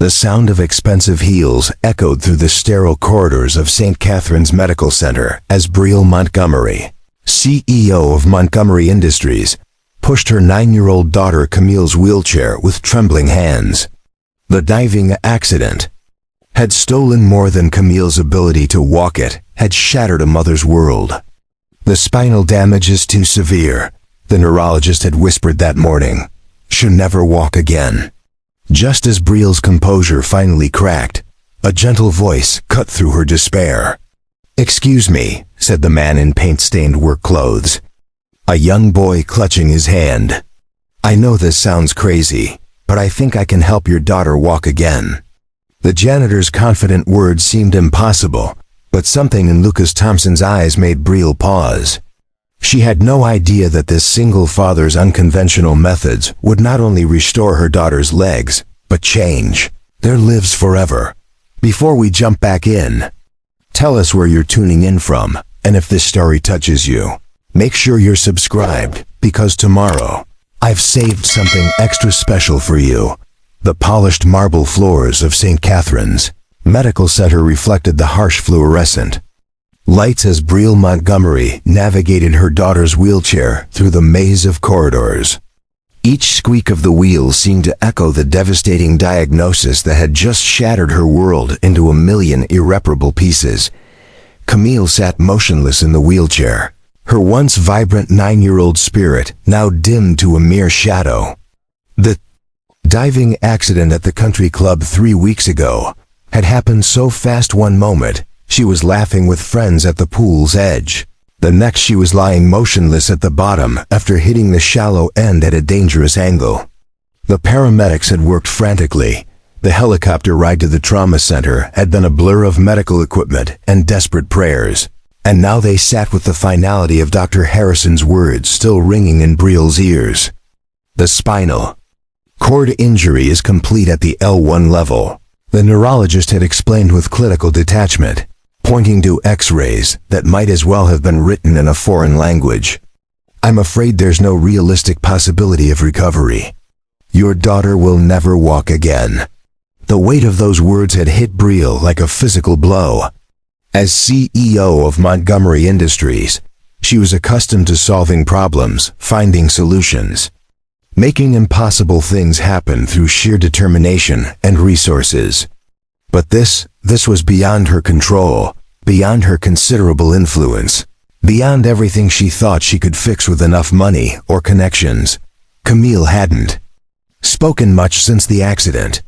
The sound of expensive heels echoed through the sterile corridors of St. Catherine's Medical Center as Brielle Montgomery, CEO of Montgomery Industries, pushed her 9-year-old daughter Camille's wheelchair with trembling hands. The diving accident had stolen more than Camille's ability to walk. It had shattered a mother's world. The spinal damage is too severe, the neurologist had whispered that morning. She'll never walk again. Just as Brielle's composure finally cracked, a gentle voice cut through her despair. "Excuse me," said the man in paint-stained work clothes, a young boy clutching his hand. "I know this sounds crazy, but I think I can help your daughter walk again." The janitor's confident words seemed impossible, but something in Lucas Thompson's eyes made Brielle pause. She had no idea that this single father's unconventional methods would not only restore her daughter's legs, but change their lives forever. Before we jump back in, tell us where you're tuning in from, and if this story touches you, make sure you're subscribed, because tomorrow, I've saved something extra special for you. The polished marble floors of St. Catherine's Medical Center reflected the harsh fluorescent lights as Brielle Montgomery navigated her daughter's wheelchair through the maze of corridors. Each squeak of the wheels seemed to echo the devastating diagnosis that had just shattered her world into a million irreparable pieces. Camille sat motionless in the wheelchair, her once vibrant 9-year-old spirit now dimmed to a mere shadow. The diving accident at the country club 3 weeks ago had happened so fast. One moment, she was laughing with friends at the pool's edge. The next, she was lying motionless at the bottom after hitting the shallow end at a dangerous angle. The paramedics had worked frantically. The helicopter ride to the trauma center had been a blur of medical equipment and desperate prayers. And now they sat with the finality of Dr. Harrison's words still ringing in Brielle's ears. The spinal cord injury is complete at the L1 level, the neurologist had explained with clinical detachment, pointing to X-rays that might as well have been written in a foreign language. "I'm afraid there's no realistic possibility of recovery. Your daughter will never walk again." The weight of those words had hit Brielle like a physical blow. As CEO of Montgomery Industries, she was accustomed to solving problems, finding solutions, making impossible things happen through sheer determination and resources. But this was beyond her control, beyond her considerable influence, beyond everything she thought she could fix with enough money or connections. Camille hadn't spoken much since the accident.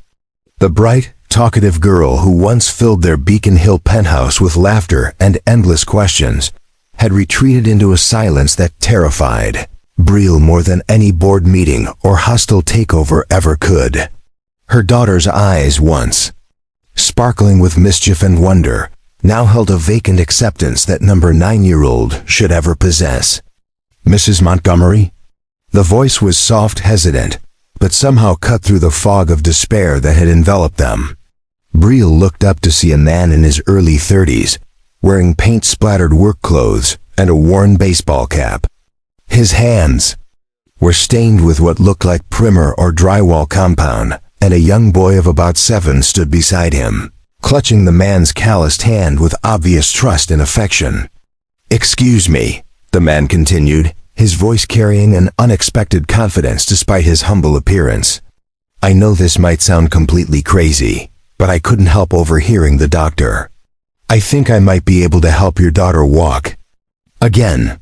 The bright, talkative girl who once filled their Beacon Hill penthouse with laughter and endless questions had retreated into a silence that terrified Brielle more than any board meeting or hostile takeover ever could. Her daughter's eyes, once sparkling with mischief and wonder, now held a vacant acceptance that number 9-year-old should ever possess. "Mrs. Montgomery?" The voice was soft, hesitant, but somehow cut through the fog of despair that had enveloped them. Brielle looked up to see a man in his early 30s, wearing paint-splattered work clothes and a worn baseball cap. His hands were stained with what looked like primer or drywall compound, and a young boy of about 7 stood beside him, clutching the man's calloused hand with obvious trust and affection. "Excuse me," the man continued, his voice carrying an unexpected confidence despite his humble appearance. "I know this might sound completely crazy, but I couldn't help overhearing the doctor. I think I might be able to help your daughter walk again."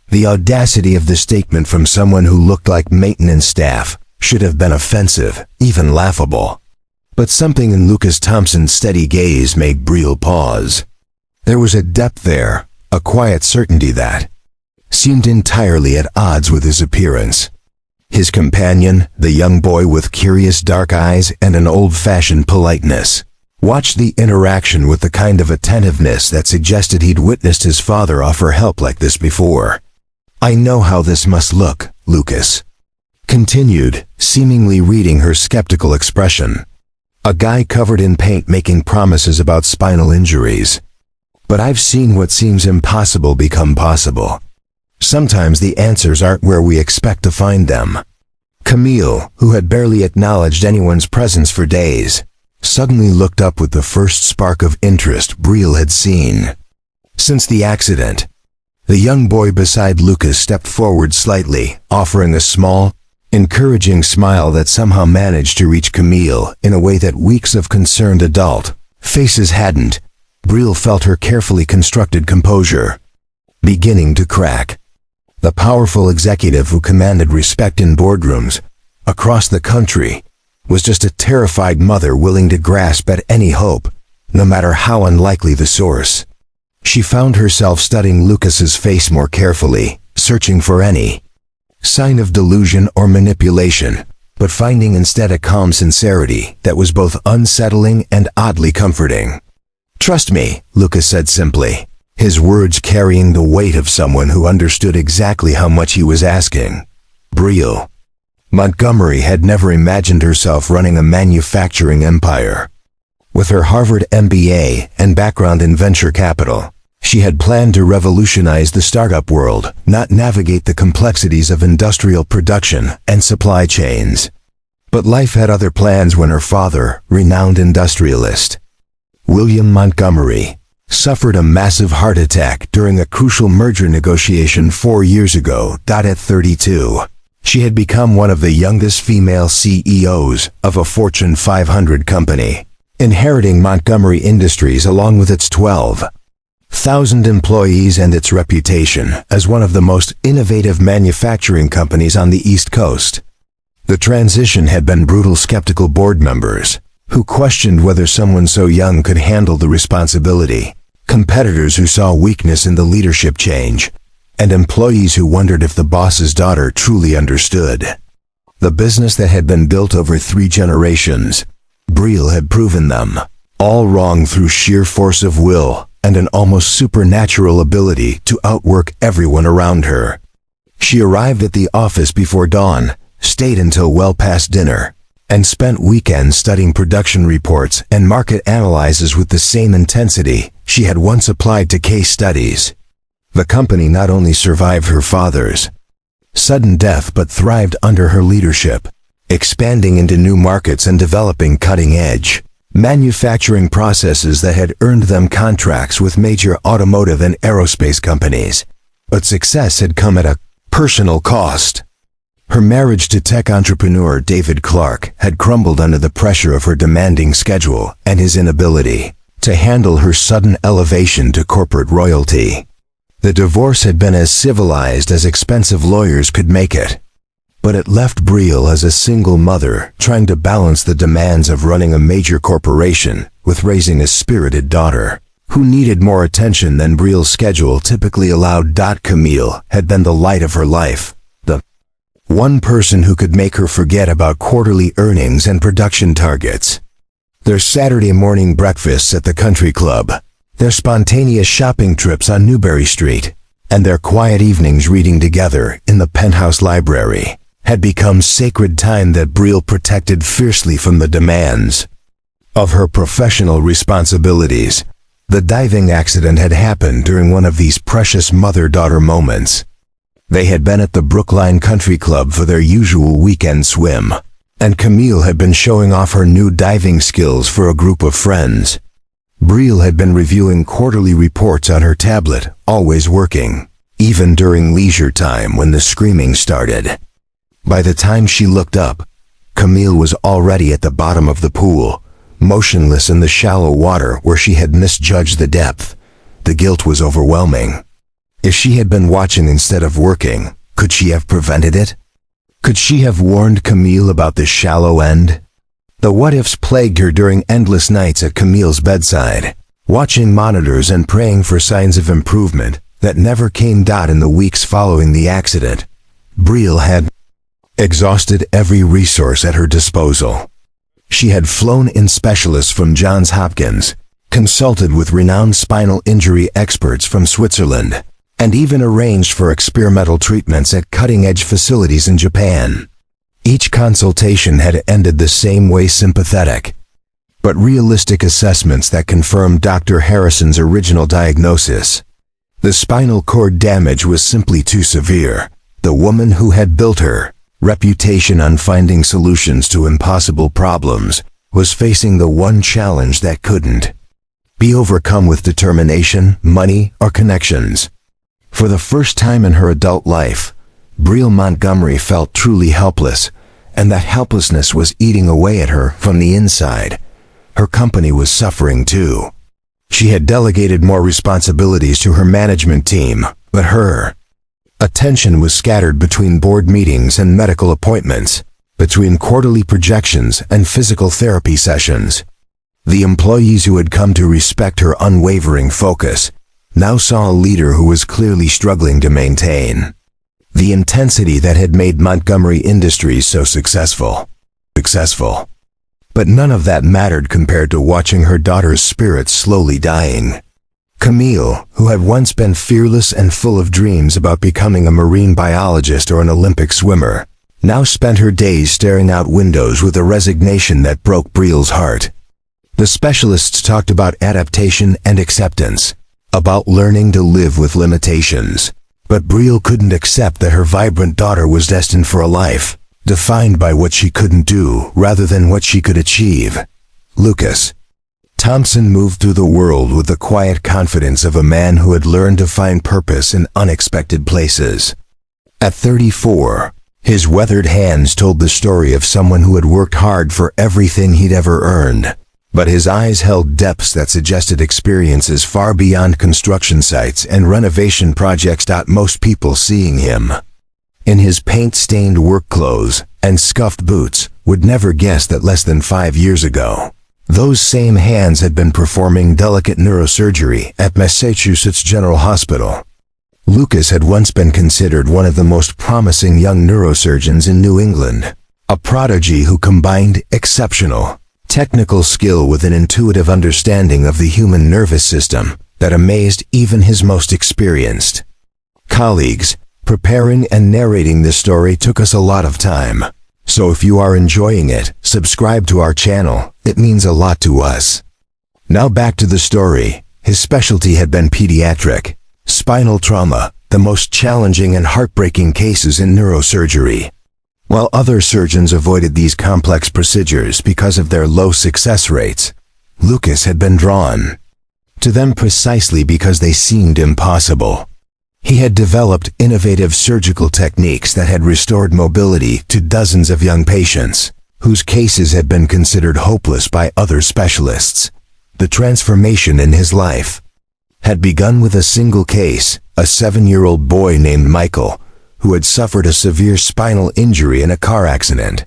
The audacity of the statement from someone who looked like maintenance staff should have been offensive, even laughable. But something in Lucas Thompson's steady gaze made Brielle pause. There was a depth there, a quiet certainty that seemed entirely at odds with his appearance. His companion, the young boy with curious dark eyes and an old-fashioned politeness, watched the interaction with the kind of attentiveness that suggested he'd witnessed his father offer help like this before. "I know how this must look," Lucas continued, seemingly reading her skeptical expression. "A guy covered in paint making promises about spinal injuries. But I've seen what seems impossible become possible. Sometimes the answers aren't where we expect to find them." Camille, who had barely acknowledged anyone's presence for days, suddenly looked up with the first spark of interest Brielle had seen since the accident. The young boy beside Lucas stepped forward slightly, offering a small, encouraging smile that somehow managed to reach Camille in a way that weeks of concerned adult faces hadn't. Brielle felt her carefully constructed composure beginning to crack. The powerful executive who commanded respect in boardrooms across the country was just a terrified mother willing to grasp at any hope, no matter how unlikely the source. She found herself studying Lucas's face more carefully, searching for any sign of delusion or manipulation, but finding instead a calm sincerity that was both unsettling and oddly comforting. "Trust me," Lucas said simply, his words carrying the weight of someone who understood exactly how much he was asking. Brielle Montgomery had never imagined herself running a manufacturing empire. With her Harvard MBA and background in venture capital, she had planned to revolutionize the startup world, not navigate the complexities of industrial production and supply chains. But life had other plans when her father, renowned industrialist William Montgomery, suffered a massive heart attack during a crucial merger negotiation 4 years ago. At 32, she had become one of the youngest female CEOs of a Fortune 500 company, inheriting Montgomery Industries along with its 12,000 employees and its reputation as one of the most innovative manufacturing companies on the East Coast. The transition had been brutal. Skeptical board members who questioned whether someone so young could handle the responsibility, competitors who saw weakness in the leadership change, and employees who wondered if the boss's daughter truly understood the business that had been built over 3 generations. Brielle had proven them all wrong through sheer force of will and an almost supernatural ability to outwork everyone around her. She arrived at the office before dawn, stayed until well past dinner, and spent weekends studying production reports and market analyses with the same intensity she had once applied to case studies. The company not only survived her father's sudden death but thrived under her leadership, expanding into new markets and developing cutting-edge manufacturing processes that had earned them contracts with major automotive and aerospace companies. But success had come at a personal cost. Her marriage to tech entrepreneur David Clark had crumbled under the pressure of her demanding schedule and his inability to handle her sudden elevation to corporate royalty. The divorce had been as civilized as expensive lawyers could make it. But it left Brielle as a single mother trying to balance the demands of running a major corporation with raising a spirited daughter who needed more attention than Brielle's schedule typically allowed. Camille had been the light of her life, the one person who could make her forget about quarterly earnings and production targets. Their Saturday morning breakfasts at the country club, their spontaneous shopping trips on Newbury Street, and their quiet evenings reading together in the penthouse library had become sacred time that Brielle protected fiercely from the demands of her professional responsibilities. The diving accident had happened during one of these precious mother-daughter moments. They had been at the Brookline Country Club for their usual weekend swim, and Camille had been showing off her new diving skills for a group of friends. Brielle had been reviewing quarterly reports on her tablet, always working, even during leisure time when the screaming started. By the time she looked up, Camille was already at the bottom of the pool, motionless in the shallow water where she had misjudged the depth. The guilt was overwhelming. If she had been watching instead of working, could she have prevented it? Could she have warned Camille about the shallow end? The what-ifs plagued her during endless nights at Camille's bedside, watching monitors and praying for signs of improvement that never came. In the weeks following the accident, Brielle had exhausted every resource at her disposal. She had flown in specialists from Johns Hopkins, consulted with renowned spinal injury experts from Switzerland, and even arranged for experimental treatments at cutting-edge facilities in Japan. Each consultation had ended the same way: sympathetic, but realistic assessments that confirmed Dr. Harrison's original diagnosis. The spinal cord damage was simply too severe. The woman who had built her reputation on finding solutions to impossible problems was facing the one challenge that couldn't be overcome with determination, money, or connections. For the first time in her adult life, Brielle Montgomery felt truly helpless, and that helplessness was eating away at her from the inside. Her company was suffering too. She had delegated more responsibilities to her management team, but her attention was scattered between board meetings and medical appointments, between quarterly projections and physical therapy sessions. The employees who had come to respect her unwavering focus now saw a leader who was clearly struggling to maintain the intensity that had made Montgomery Industries so successful. But none of that mattered compared to watching her daughter's spirit slowly dying. Camille, who had once been fearless and full of dreams about becoming a marine biologist or an Olympic swimmer, now spent her days staring out windows with a resignation that broke Brielle's heart. The specialists talked about adaptation and acceptance, about learning to live with limitations. But Brielle couldn't accept that her vibrant daughter was destined for a life defined by what she couldn't do rather than what she could achieve. Lucas Thompson moved through the world with the quiet confidence of a man who had learned to find purpose in unexpected places. At 34, his weathered hands told the story of someone who had worked hard for everything he'd ever earned, but his eyes held depths that suggested experiences far beyond construction sites and renovation projects. Most people seeing him in his paint-stained work clothes and scuffed boots would never guess that less than 5 years ago, those same hands had been performing delicate neurosurgery at Massachusetts General Hospital. Lucas had once been considered one of the most promising young neurosurgeons in New England, a prodigy who combined exceptional technical skill with an intuitive understanding of the human nervous system that amazed even his most experienced colleagues. Preparing and narrating this story took us a lot of time, so if you are enjoying it, subscribe to our channel. It means a lot to us. Now back to the story. His specialty had been pediatric spinal trauma, the most challenging and heartbreaking cases in neurosurgery. While other surgeons avoided these complex procedures because of their low success rates, Lucas had been drawn to them precisely because they seemed impossible. He had developed innovative surgical techniques that had restored mobility to dozens of young patients, whose cases had been considered hopeless by other specialists. The transformation in his life had begun with a single case, a 7-year-old boy named Michael, who had suffered a severe spinal injury in a car accident.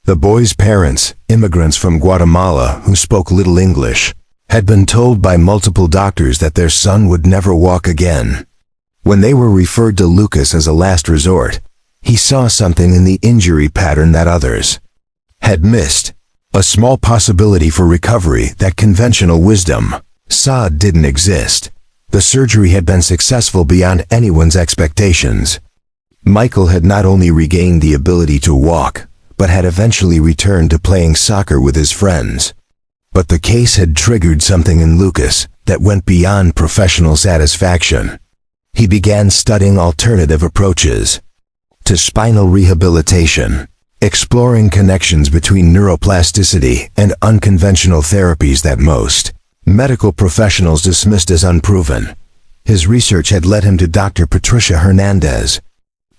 The boy's parents, immigrants from Guatemala who spoke little English, had been told by multiple doctors that their son would never walk again. When they were referred to Lucas as a last resort, he saw something in the injury pattern that others had missed, a small possibility for recovery that conventional wisdom saw didn't exist. The surgery had been successful beyond anyone's expectations. Michael had not only regained the ability to walk, but had eventually returned to playing soccer with his friends. But the case had triggered something in Lucas that went beyond professional satisfaction. He began studying alternative approaches to spinal rehabilitation, exploring connections between neuroplasticity and unconventional therapies that most medical professionals dismissed as unproven. His research had led him to Dr. Patricia Hernandez,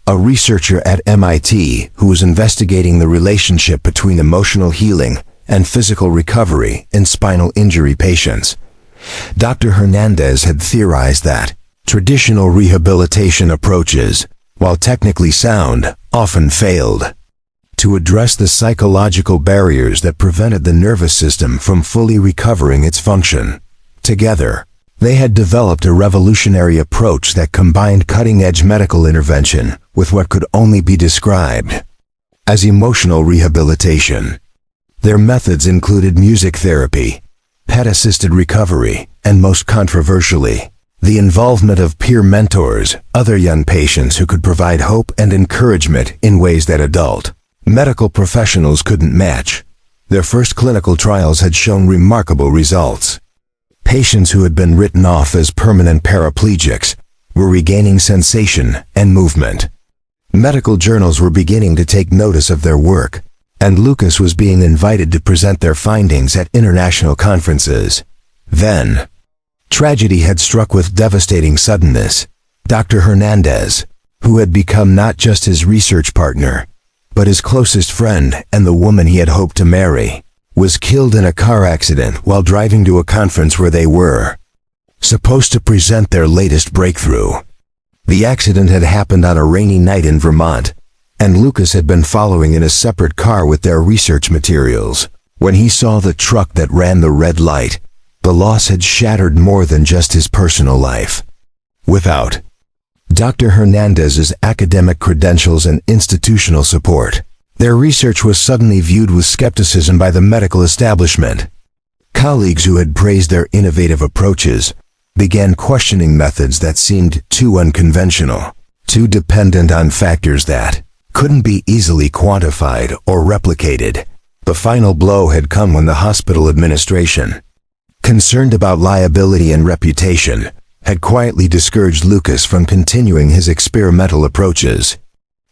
a researcher at MIT who was investigating the relationship between emotional healing and physical recovery in spinal injury patients. Dr. Hernandez had theorized that traditional rehabilitation approaches, while technically sound, often failed to address the psychological barriers that prevented the nervous system from fully recovering its function. Together, they had developed a revolutionary approach that combined cutting-edge medical intervention with what could only be described as emotional rehabilitation. Their methods included music therapy, pet-assisted recovery, and most controversially, the involvement of peer mentors, other young patients who could provide hope and encouragement in ways that adult medical professionals couldn't match. Their first clinical trials had shown remarkable results. Patients who had been written off as permanent paraplegics were regaining sensation and movement. Medical journals were beginning to take notice of their work, and Lucas was being invited to present their findings at international conferences. Then, tragedy had struck with devastating suddenness. Dr. Hernandez, who had become not just his research partner, but his closest friend and the woman he had hoped to marry, was killed in a car accident while driving to a conference where they were supposed to present their latest breakthrough. The accident had happened on a rainy night in Vermont, and Lucas had been following in a separate car with their research materials. When he saw the truck that ran the red light, the loss had shattered more than just his personal life. Without Dr. Hernandez's academic credentials and institutional support, their research was suddenly viewed with skepticism by the medical establishment. Colleagues who had praised their innovative approaches began questioning methods that seemed too unconventional, too dependent on factors that couldn't be easily quantified or replicated. The final blow had come when the hospital administration, concerned about liability and reputation, had quietly discouraged Lucas from continuing his experimental approaches.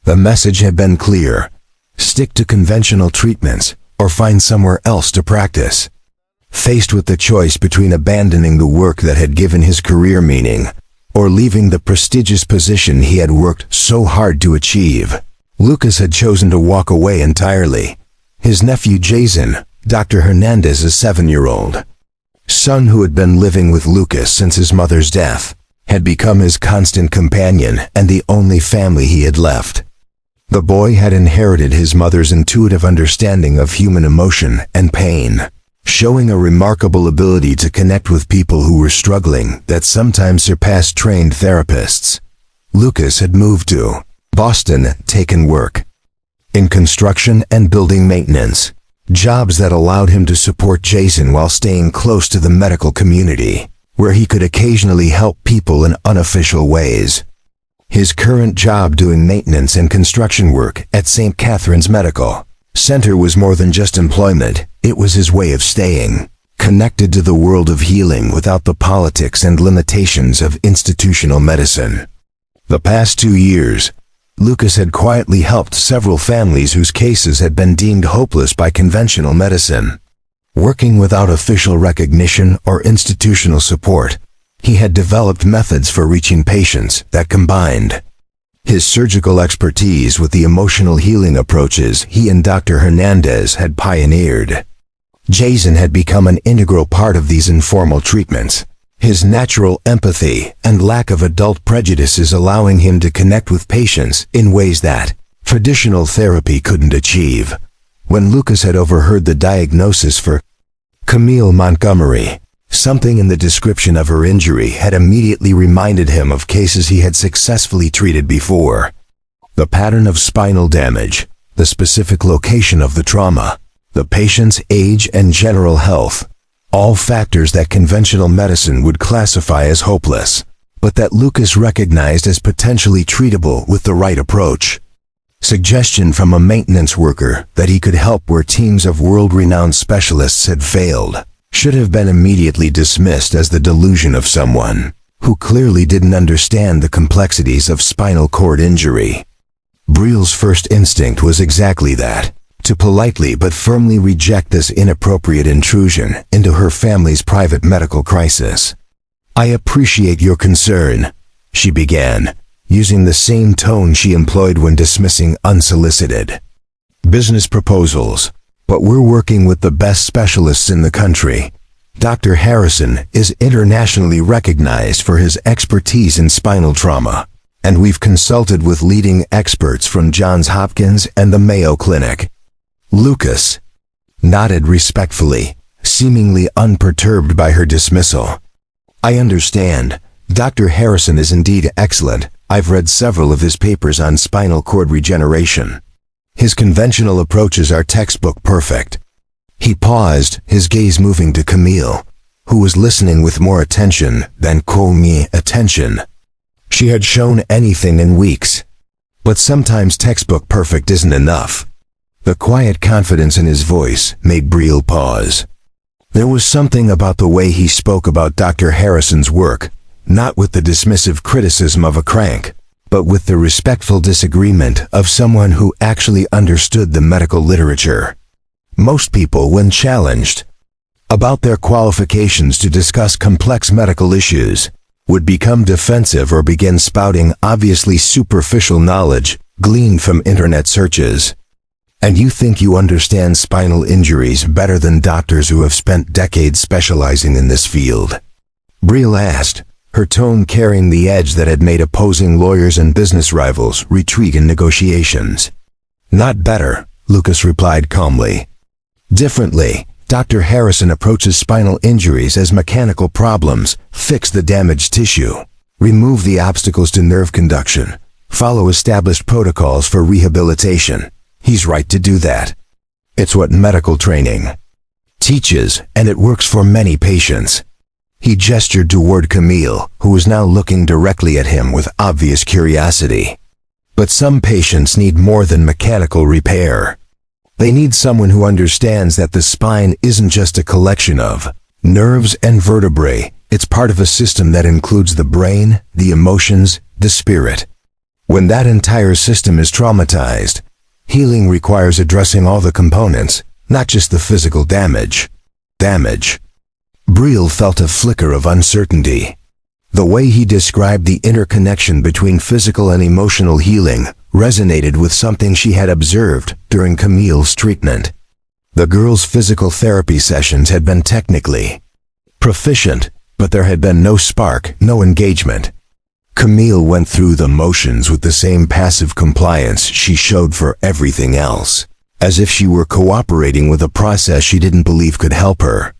The message had been clear: stick to conventional treatments or find somewhere else to practice. Faced with the choice between abandoning the work that had given his career meaning or leaving the prestigious position he had worked so hard to achieve, Lucas had chosen to walk away entirely. His nephew Jason, Dr. Hernandez's 7-year-old son, who had been living with Lucas since his mother's death, had become his constant companion and the only family he had left. The boy had inherited his mother's intuitive understanding of human emotion and pain, showing a remarkable ability to connect with people who were struggling that sometimes surpassed trained therapists. Lucas had moved to Boston, taken work in construction and building maintenance, jobs that allowed him to support Jason while staying close to the medical community, where he could occasionally help people in unofficial ways. His current job doing maintenance and construction work at St. Catherine's Medical Center was more than just employment. It was his way of staying connected to the world of healing without the politics and limitations of institutional medicine. The past 2 years, Lucas had quietly helped several families whose cases had been deemed hopeless by conventional medicine. Working without official recognition or institutional support, he had developed methods for reaching patients that combined his surgical expertise with the emotional healing approaches he and Dr. Hernandez had pioneered. Jason had become an integral part of these informal treatments, his natural empathy and lack of adult prejudices allowing him to connect with patients in ways that traditional therapy couldn't achieve. When Lucas had overheard the diagnosis for Camille Montgomery, something in the description of her injury had immediately reminded him of cases he had successfully treated before. The pattern of spinal damage, the specific location of the trauma, the patient's age and general health, all factors that conventional medicine would classify as hopeless, but that Lucas recognized as potentially treatable with the right approach. Suggestion from a maintenance worker that he could help where teams of world-renowned specialists had failed should have been immediately dismissed as the delusion of someone who clearly didn't understand the complexities of spinal cord injury. Briel's first instinct was exactly that: to politely but firmly reject this inappropriate intrusion into her family's private medical crisis. "I appreciate your concern," she began, using the same tone she employed when dismissing unsolicited business proposals. "But we're working with the best specialists in the country. Dr. Harrison is internationally recognized for his expertise in spinal trauma, and we've consulted with leading experts from Johns Hopkins and the Mayo Clinic." Lucas nodded respectfully, seemingly unperturbed by her dismissal. "I understand. Dr. Harrison is indeed excellent. I've read several of his papers on spinal cord regeneration. His conventional approaches are textbook perfect." He paused, his gaze moving to Camille, who was listening with more attention than attention. She had shown anything in weeks. But sometimes textbook perfect isn't enough. The quiet confidence in his voice made Briel pause. There was something about the way he spoke about Dr. Harrison's work, not with the dismissive criticism of a crank, but with the respectful disagreement of someone who actually understood the medical literature. Most people, when challenged about their qualifications to discuss complex medical issues, would become defensive or begin spouting obviously superficial knowledge gleaned from internet searches. And you think you understand spinal injuries better than doctors who have spent decades specializing in this field? Brielle asked, her tone carrying the edge that had made opposing lawyers and business rivals retreat in negotiations. Not better, Lucas replied calmly. Differently, Dr. Harrison approaches spinal injuries as mechanical problems: fix the damaged tissue, remove the obstacles to nerve conduction, follow established protocols for rehabilitation. He's right to do that. It's what medical training teaches, and it works for many patients. He gestured toward Camille, who was now looking directly at him with obvious curiosity. But some patients need more than mechanical repair. They need someone who understands that the spine isn't just a collection of nerves and vertebrae. It's part of a system that includes the brain, the emotions, the spirit. When that entire system is traumatized, healing requires addressing all the components, not just the physical damage. Brielle felt a flicker of uncertainty. The way he described the interconnection between physical and emotional healing resonated with something she had observed during Camille's treatment. The girl's physical therapy sessions had been technically proficient, but there had been no spark, no engagement. Camille went through the motions with the same passive compliance she showed for everything else, as if she were cooperating with a process she didn't believe could help her.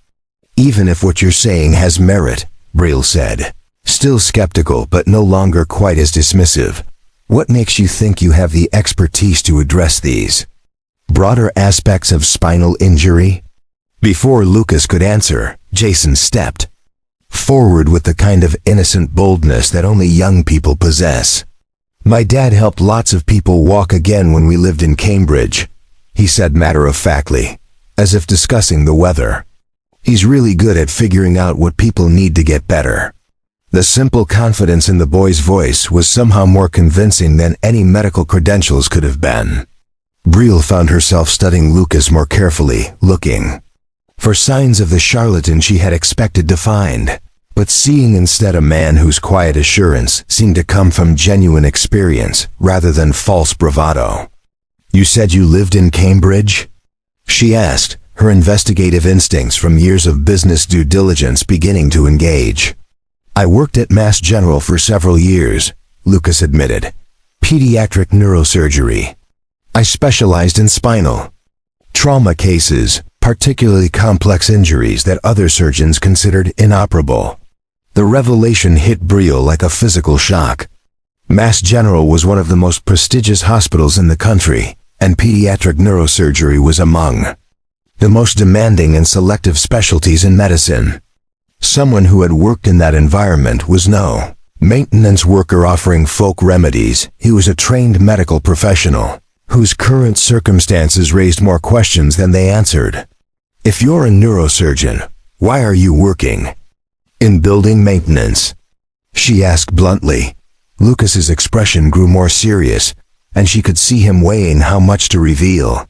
Even if what you're saying has merit, Brielle said, still skeptical but no longer quite as dismissive. What makes you think you have the expertise to address these broader aspects of spinal injury? Before Lucas could answer, Jason stepped forward with the kind of innocent boldness that only young people possess. My dad helped lots of people walk again when we lived in Cambridge, he said matter-of-factly, as if discussing the weather. He's really good at figuring out what people need to get better. The simple confidence in the boy's voice was somehow more convincing than any medical credentials could have been. Brielle found herself studying Lucas more carefully, looking for signs of the charlatan she had expected to find, but seeing instead a man whose quiet assurance seemed to come from genuine experience rather than false bravado. You said you lived in Cambridge? She asked, her investigative instincts from years of business due diligence beginning to engage. I worked at Mass General for several years, Lucas admitted. Pediatric neurosurgery. I specialized in spinal trauma cases, particularly complex injuries that other surgeons considered inoperable. The revelation hit Brielle like a physical shock. Mass General was one of the most prestigious hospitals in the country, and pediatric neurosurgery was among the most demanding and selective specialties in medicine. Someone who had worked in that environment was no maintenance worker offering folk remedies. He was a trained medical professional, whose current circumstances raised more questions than they answered. If you're a neurosurgeon, why are you working in building maintenance? She asked bluntly. Lucas's expression grew more serious, and she could see him weighing how much to reveal.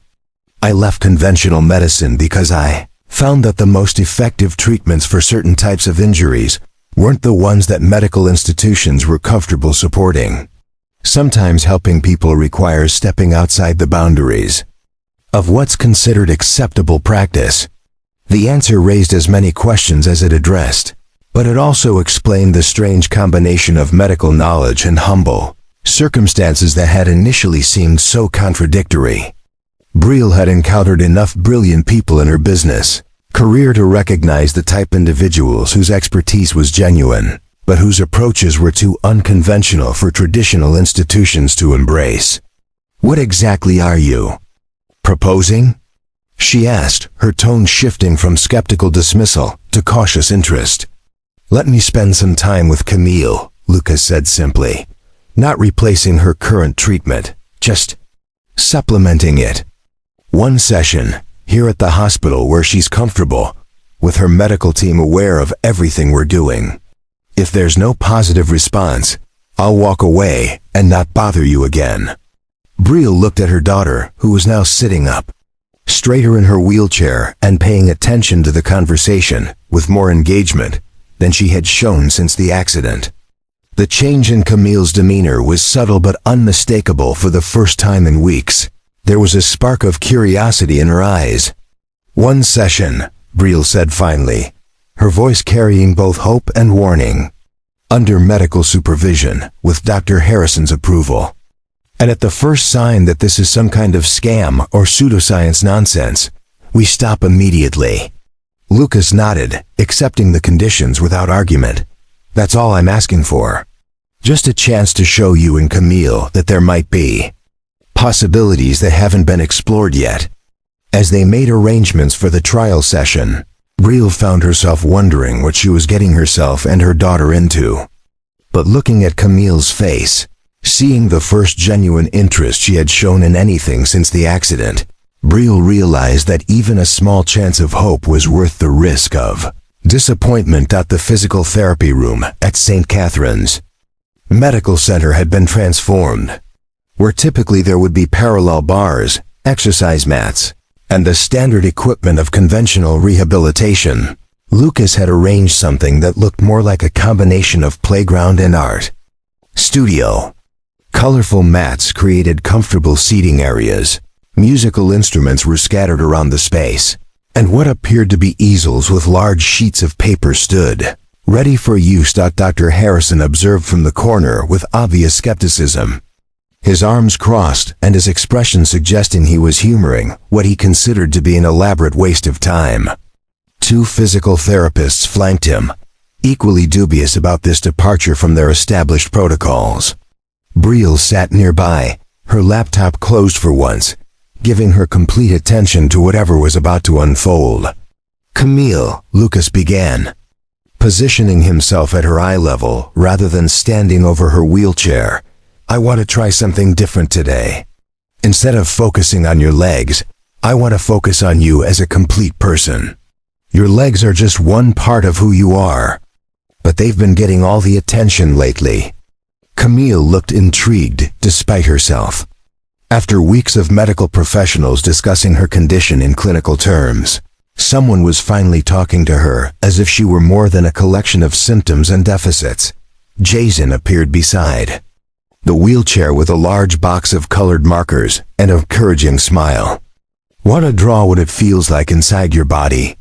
I left conventional medicine because I found that the most effective treatments for certain types of injuries weren't the ones that medical institutions were comfortable supporting. Sometimes helping people requires stepping outside the boundaries of what's considered acceptable practice. The answer raised as many questions as it addressed, but it also explained the strange combination of medical knowledge and humble circumstances that had initially seemed so contradictory. Brielle had encountered enough brilliant people in her business career to recognize the type individuals whose expertise was genuine, but whose approaches were too unconventional for traditional institutions to embrace. What exactly are you proposing? She asked, her tone shifting from skeptical dismissal to cautious interest. Let me spend some time with Camille, Lucas said simply, not replacing her current treatment, just supplementing it. One session, here at the hospital where she's comfortable, with her medical team aware of everything we're doing. If there's no positive response, I'll walk away and not bother you again." Brielle looked at her daughter, who was now sitting up, straighter in her wheelchair and paying attention to the conversation with more engagement than she had shown since the accident. The change in Camille's demeanor was subtle but unmistakable for the first time in weeks. There was a spark of curiosity in her eyes. "One session," Brielle said finally, her voice carrying both hope and warning. "Under medical supervision, with Dr. Harrison's approval. And at the first sign that this is some kind of scam or pseudoscience nonsense, we stop immediately." Lucas nodded, accepting the conditions without argument. "That's all I'm asking for. Just a chance to show you and Camille that there might be possibilities that haven't been explored yet." As they made arrangements for the trial session, Brielle found herself wondering what she was getting herself and her daughter into. But looking at Camille's face, seeing the first genuine interest she had shown in anything since the accident, Brielle realized that even a small chance of hope was worth the risk of disappointment. The physical therapy room at St. Catherine's Medical Center had been transformed. Where typically there would be parallel bars, exercise mats, and the standard equipment of conventional rehabilitation, Lucas had arranged something that looked more like a combination of playground and art studio. Colorful mats created comfortable seating areas. Musical instruments were scattered around the space, and what appeared to be easels with large sheets of paper stood ready for use. Dr. Harrison observed from the corner with obvious skepticism, his arms crossed and his expression suggesting he was humoring what he considered to be an elaborate waste of time. Two physical therapists flanked him, equally dubious about this departure from their established protocols. Brielle sat nearby, her laptop closed for once, giving her complete attention to whatever was about to unfold. "Camille," Lucas began, positioning himself at her eye level rather than standing over her wheelchair. "I want to try something different today. Instead of focusing on your legs, I want to focus on you as a complete person. Your legs are just one part of who you are, but they've been getting all the attention lately." Camille looked intrigued despite herself. After weeks of medical professionals discussing her condition in clinical terms, someone was finally talking to her as if she were more than a collection of symptoms and deficits. Jason appeared beside the wheelchair with a large box of colored markers and an encouraging smile. "Want to draw what it feels like inside your body?"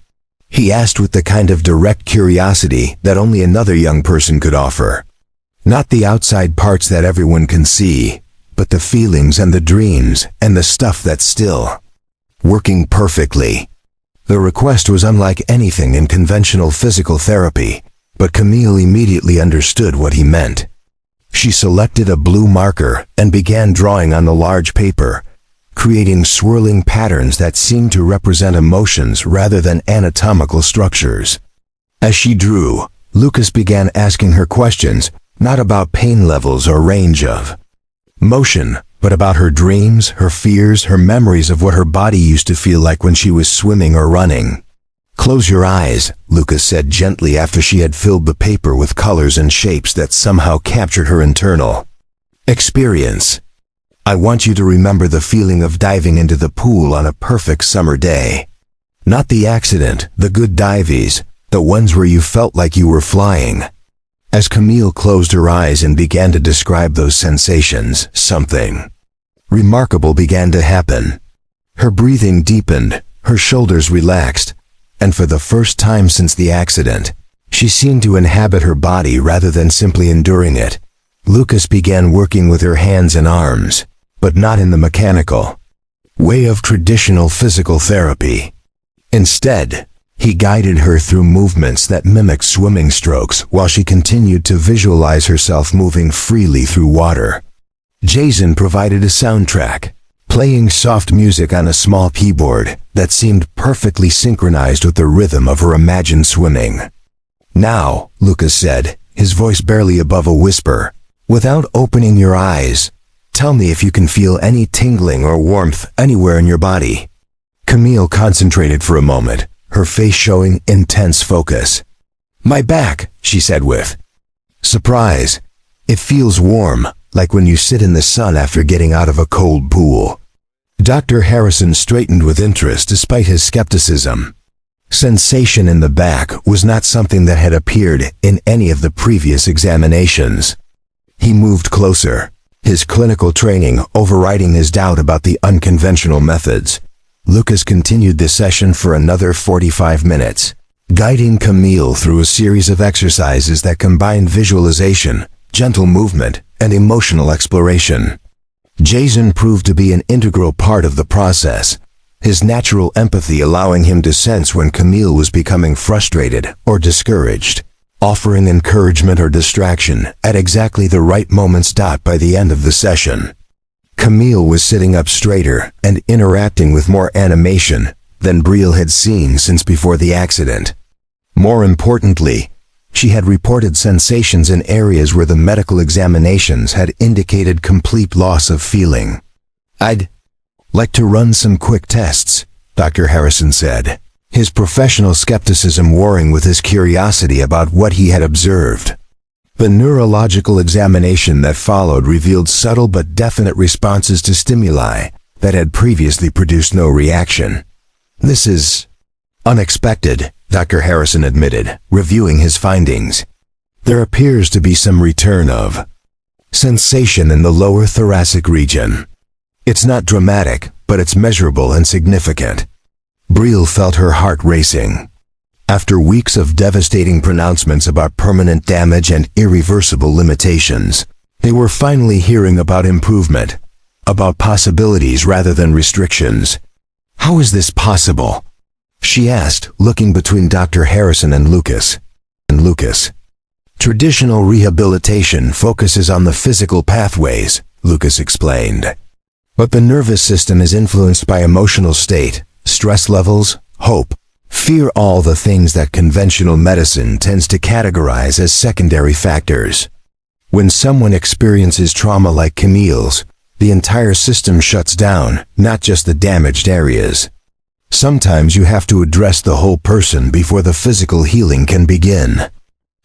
he asked with the kind of direct curiosity that only another young person could offer. Not the outside parts that everyone can see, but the feelings and the dreams and the stuff that's still working perfectly. The request was unlike anything in conventional physical therapy, but Camille immediately understood what he meant. She selected a blue marker and began drawing on the large paper, creating swirling patterns that seemed to represent emotions rather than anatomical structures. As she drew, Lucas began asking her questions, not about pain levels or range of motion, but about her dreams, her fears, her memories of what her body used to feel like when she was swimming or running. "Close your eyes," Lucas said gently after she had filled the paper with colors and shapes that somehow captured her internal experience. "I want you to remember the feeling of diving into the pool on a perfect summer day. Not the accident, the good dives, the ones where you felt like you were flying." As Camille closed her eyes and began to describe those sensations, something remarkable began to happen. Her breathing deepened, her shoulders relaxed, and for the first time since the accident, she seemed to inhabit her body rather than simply enduring it. Lucas began working with her hands and arms, but not in the mechanical way of traditional physical therapy. Instead, he guided her through movements that mimicked swimming strokes while she continued to visualize herself moving freely through water. Jason provided a soundtrack, playing soft music on a small keyboard that seemed perfectly synchronized with the rhythm of her imagined swimming. "Now," Lucas said, his voice barely above a whisper, "without opening your eyes, tell me if you can feel any tingling or warmth anywhere in your body." Camille concentrated for a moment, her face showing intense focus. "My back," she said with surprise. It feels warm, like when you sit in the sun after getting out of a cold pool. Dr. Harrison straightened with interest despite his skepticism. Sensation in the back was not something that had appeared in any of the previous examinations. He moved closer, his clinical training overriding his doubt about the unconventional methods. Lucas continued the session for another 45 minutes, guiding Camille through a series of exercises that combined visualization, gentle movement, and emotional exploration. Jason proved to be an integral part of the process, his natural empathy allowing him to sense when Camille was becoming frustrated or discouraged, offering encouragement or distraction at exactly the right moments. By the end of the session, Camille was sitting up straighter and interacting with more animation than Brielle had seen since before the accident. More importantly, she had reported sensations in areas where the medical examinations had indicated complete loss of feeling. "I'd like to run some quick tests," Dr. Harrison said, his professional skepticism warring with his curiosity about what he had observed. The neurological examination that followed revealed subtle but definite responses to stimuli that had previously produced no reaction. "This is unexpected," Dr. Harrison admitted, reviewing his findings. "There appears to be some return of sensation in the lower thoracic region. It's not dramatic, but it's measurable and significant." Brielle felt her heart racing. After weeks of devastating pronouncements about permanent damage and irreversible limitations, they were finally hearing about improvement, about possibilities rather than restrictions. "How is this possible?" she asked, looking between Dr. Harrison and Lucas. "Traditional rehabilitation focuses on the physical pathways," Lucas explained. "But the nervous system is influenced by emotional state, stress levels, hope, fear, all the things that conventional medicine tends to categorize as secondary factors. When someone experiences trauma like Camille's, the entire system shuts down, not just the damaged areas. Sometimes you have to address the whole person before the physical healing can begin."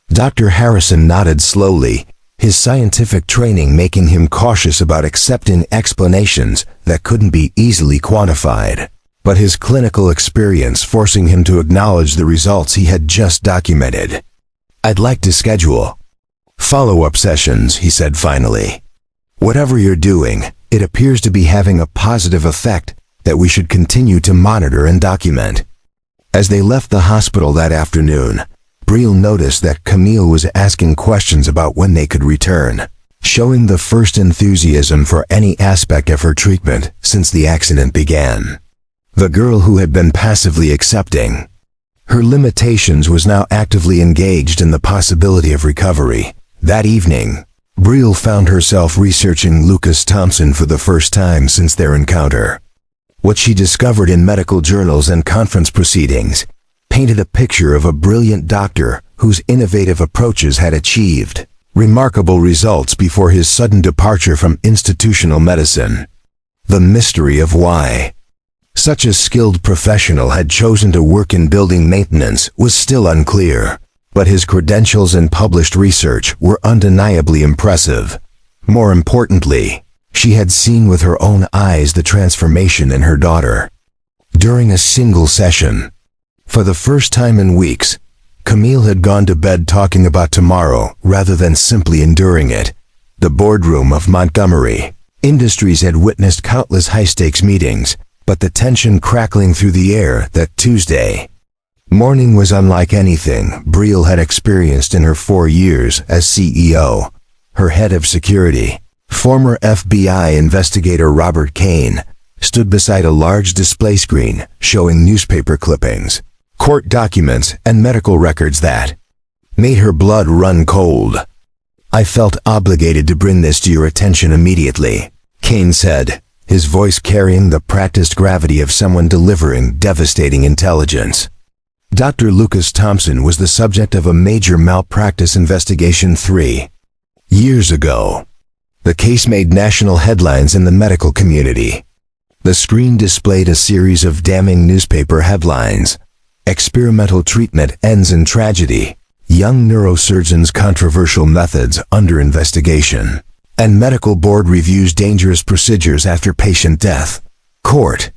Dr. Harrison nodded slowly, his scientific training making him cautious about accepting explanations that couldn't be easily quantified, but his clinical experience forcing him to acknowledge the results he had just documented. "I'd like to schedule follow-up sessions," he said finally. "Whatever you're doing, it appears to be having a positive effect that we should continue to monitor and document." As they left the hospital that afternoon, Brielle noticed that Camille was asking questions about when they could return, showing the first enthusiasm for any aspect of her treatment since the accident began. The girl who had been passively accepting her limitations was now actively engaged in the possibility of recovery. That evening, Brielle found herself researching Lucas Thompson for the first time since their encounter. What she discovered in medical journals and conference proceedings painted a picture of a brilliant doctor whose innovative approaches had achieved remarkable results before his sudden departure from institutional medicine. The mystery of why such a skilled professional had chosen to work in building maintenance was still unclear, but his credentials and published research were undeniably impressive. More importantly, she had seen with her own eyes the transformation in her daughter. During a single session, for the first time in weeks, Camille had gone to bed talking about tomorrow rather than simply enduring it. The boardroom of Montgomery Industries had witnessed countless high-stakes meetings, but the tension crackling through the air that Tuesday morning was unlike anything Brielle had experienced in her 4 years as CEO. Her head of security, former FBI investigator Robert Kane, stood beside a large display screen showing newspaper clippings, court documents, and medical records that made her blood run cold. "I felt obligated to bring this to your attention immediately," Kane said, his voice carrying the practiced gravity of someone delivering devastating intelligence. Dr. Lucas Thompson was the subject of a major malpractice investigation 3 years ago. The case made national headlines in the medical community. The screen displayed a series of damning newspaper headlines. "Experimental treatment ends in tragedy. Young neurosurgeon's controversial methods under investigation. And medical board reviews dangerous procedures after patient death. Court.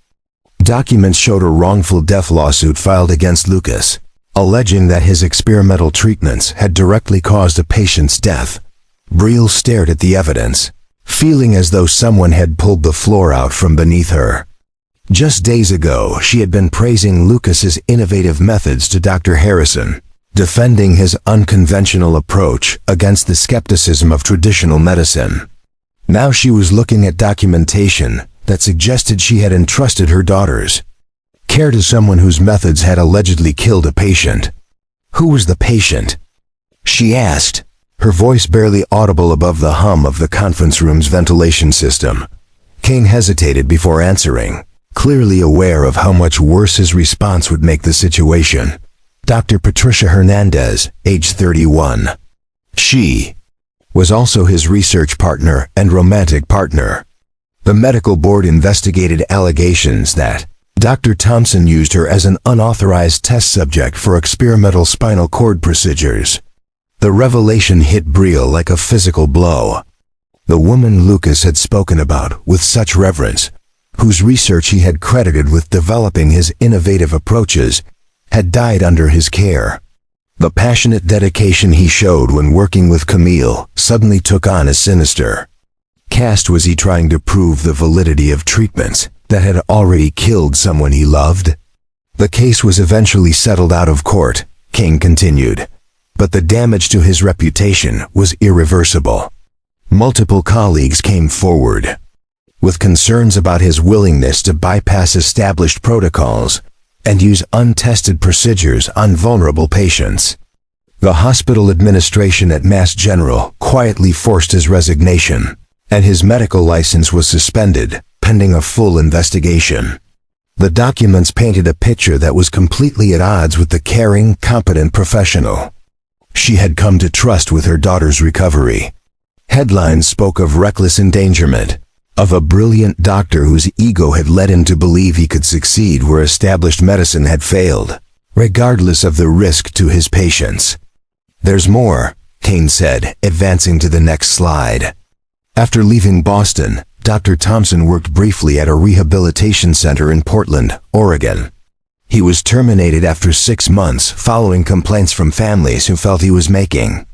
Documents showed a wrongful death lawsuit filed against Lucas, alleging that his experimental treatments had directly caused a patient's death. Brielle stared at the evidence, feeling as though someone had pulled the floor out from beneath her. Just days ago, she had been praising Lucas's innovative methods to Dr. Harrison, defending his unconventional approach against the skepticism of traditional medicine. Now she was looking at documentation that suggested she had entrusted her daughter's care to someone whose methods had allegedly killed a patient. Who was the patient? She asked, her voice barely audible above the hum of the conference room's ventilation system. Kane hesitated before answering, clearly aware of how much worse his response would make the situation. Dr. Patricia Hernandez, age 31. She was also his research partner and romantic partner. The medical board investigated allegations that Dr. Thompson used her as an unauthorized test subject for experimental spinal cord procedures. The revelation hit Brielle like a physical blow. The woman Lucas had spoken about with such reverence, whose research he had credited with developing his innovative approaches, had died under his care. The passionate dedication he showed when working with Camille suddenly took on a sinister cast. Was he trying to prove the validity of treatments that had already killed someone he loved? The case was eventually settled out of court, King continued, but the damage to his reputation was irreversible. Multiple colleagues came forward with concerns about his willingness to bypass established protocols and use untested procedures on vulnerable patients. The hospital administration at Mass General quietly forced his resignation, and his medical license was suspended, pending a full investigation. The documents painted a picture that was completely at odds with the caring, competent professional she had come to trust with her daughter's recovery. Headlines spoke of reckless endangerment, of a brilliant doctor whose ego had led him to believe he could succeed where established medicine had failed, regardless of the risk to his patients. "There's more," Kane said, advancing to the next slide. After leaving Boston, Dr. Thompson worked briefly at a rehabilitation center in Portland, Oregon. He was terminated after 6 months following complaints from families who felt he was making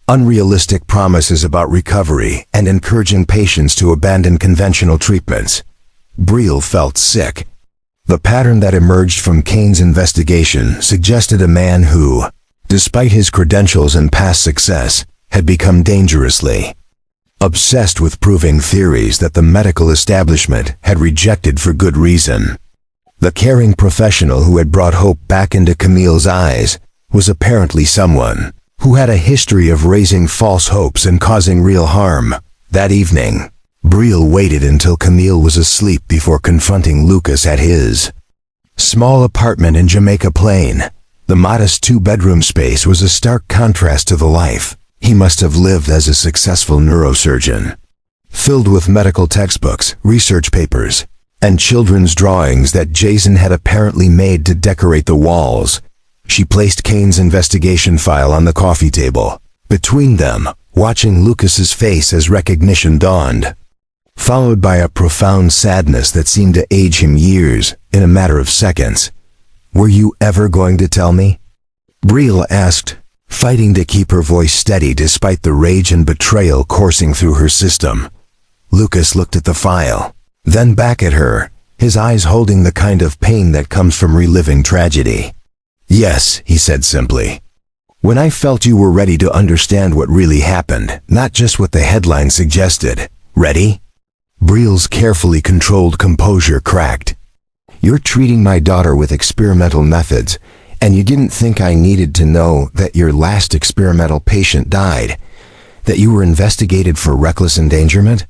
unrealistic promises about recovery and encouraging patients to abandon conventional treatments. Brielle felt sick. The pattern that emerged from Kane's investigation suggested a man who, despite his credentials and past success, had become dangerously obsessed with proving theories that the medical establishment had rejected for good reason. The caring professional who had brought hope back into Camille's eyes was apparently someone who had a history of raising false hopes and causing real harm. That evening, Brielle waited until Camille was asleep before confronting Lucas at his small apartment in Jamaica Plain. The modest 2-bedroom space was a stark contrast to the life he must have lived as a successful neurosurgeon. Filled with medical textbooks, research papers, and children's drawings that Jason had apparently made to decorate the walls, she placed Kane's investigation file on the coffee table, between them, watching Lucas's face as recognition dawned, followed by a profound sadness that seemed to age him years in a matter of seconds. "Were you ever going to tell me?" Brielle asked, fighting to keep her voice steady despite the rage and betrayal coursing through her system. Lucas looked at the file, then back at her, his eyes holding the kind of pain that comes from reliving tragedy. "Yes," he said simply. "When I felt you were ready to understand what really happened, not just what the headline suggested. Ready?" Brielle's carefully controlled composure cracked. "You're treating my daughter with experimental methods, and you didn't think I needed to know that your last experimental patient died, that you were investigated for reckless endangerment?"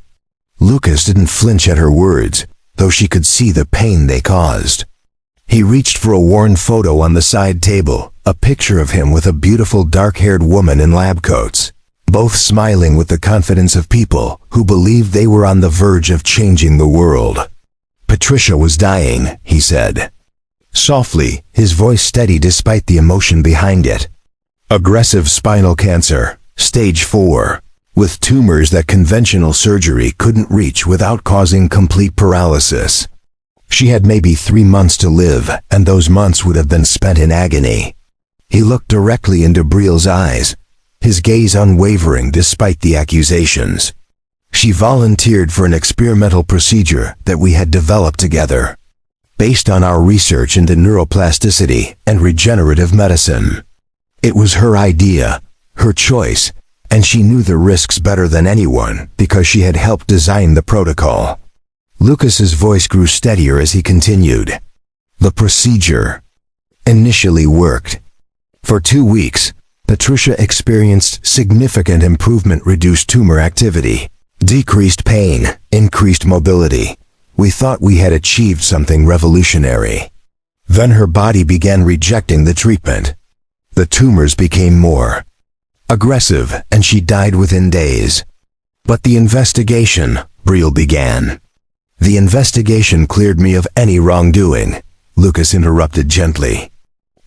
Lucas didn't flinch at her words, though she could see the pain they caused. He reached for a worn photo on the side table, a picture of him with a beautiful dark-haired woman in lab coats, both smiling with the confidence of people who believed they were on the verge of changing the world. "Patricia was dying," he said, softly, his voice steady despite the emotion behind it. Aggressive spinal cancer, stage 4, with tumors that conventional surgery couldn't reach without causing complete paralysis. She had maybe 3 months to live, and those months would have been spent in agony. He looked directly into Brielle's eyes, his gaze unwavering despite the accusations. She volunteered for an experimental procedure that we had developed together, based on our research into neuroplasticity and regenerative medicine. It was her idea, her choice, and she knew the risks better than anyone because she had helped design the protocol. Lucas's voice grew steadier as he continued. The procedure initially worked. For 2 weeks, Patricia experienced significant improvement, reduced tumor activity, decreased pain, increased mobility. We thought we had achieved something revolutionary. Then her body began rejecting the treatment. The tumors became more aggressive, and she died within days. But the investigation, Brielle began. The investigation cleared me of any wrongdoing, Lucas interrupted gently.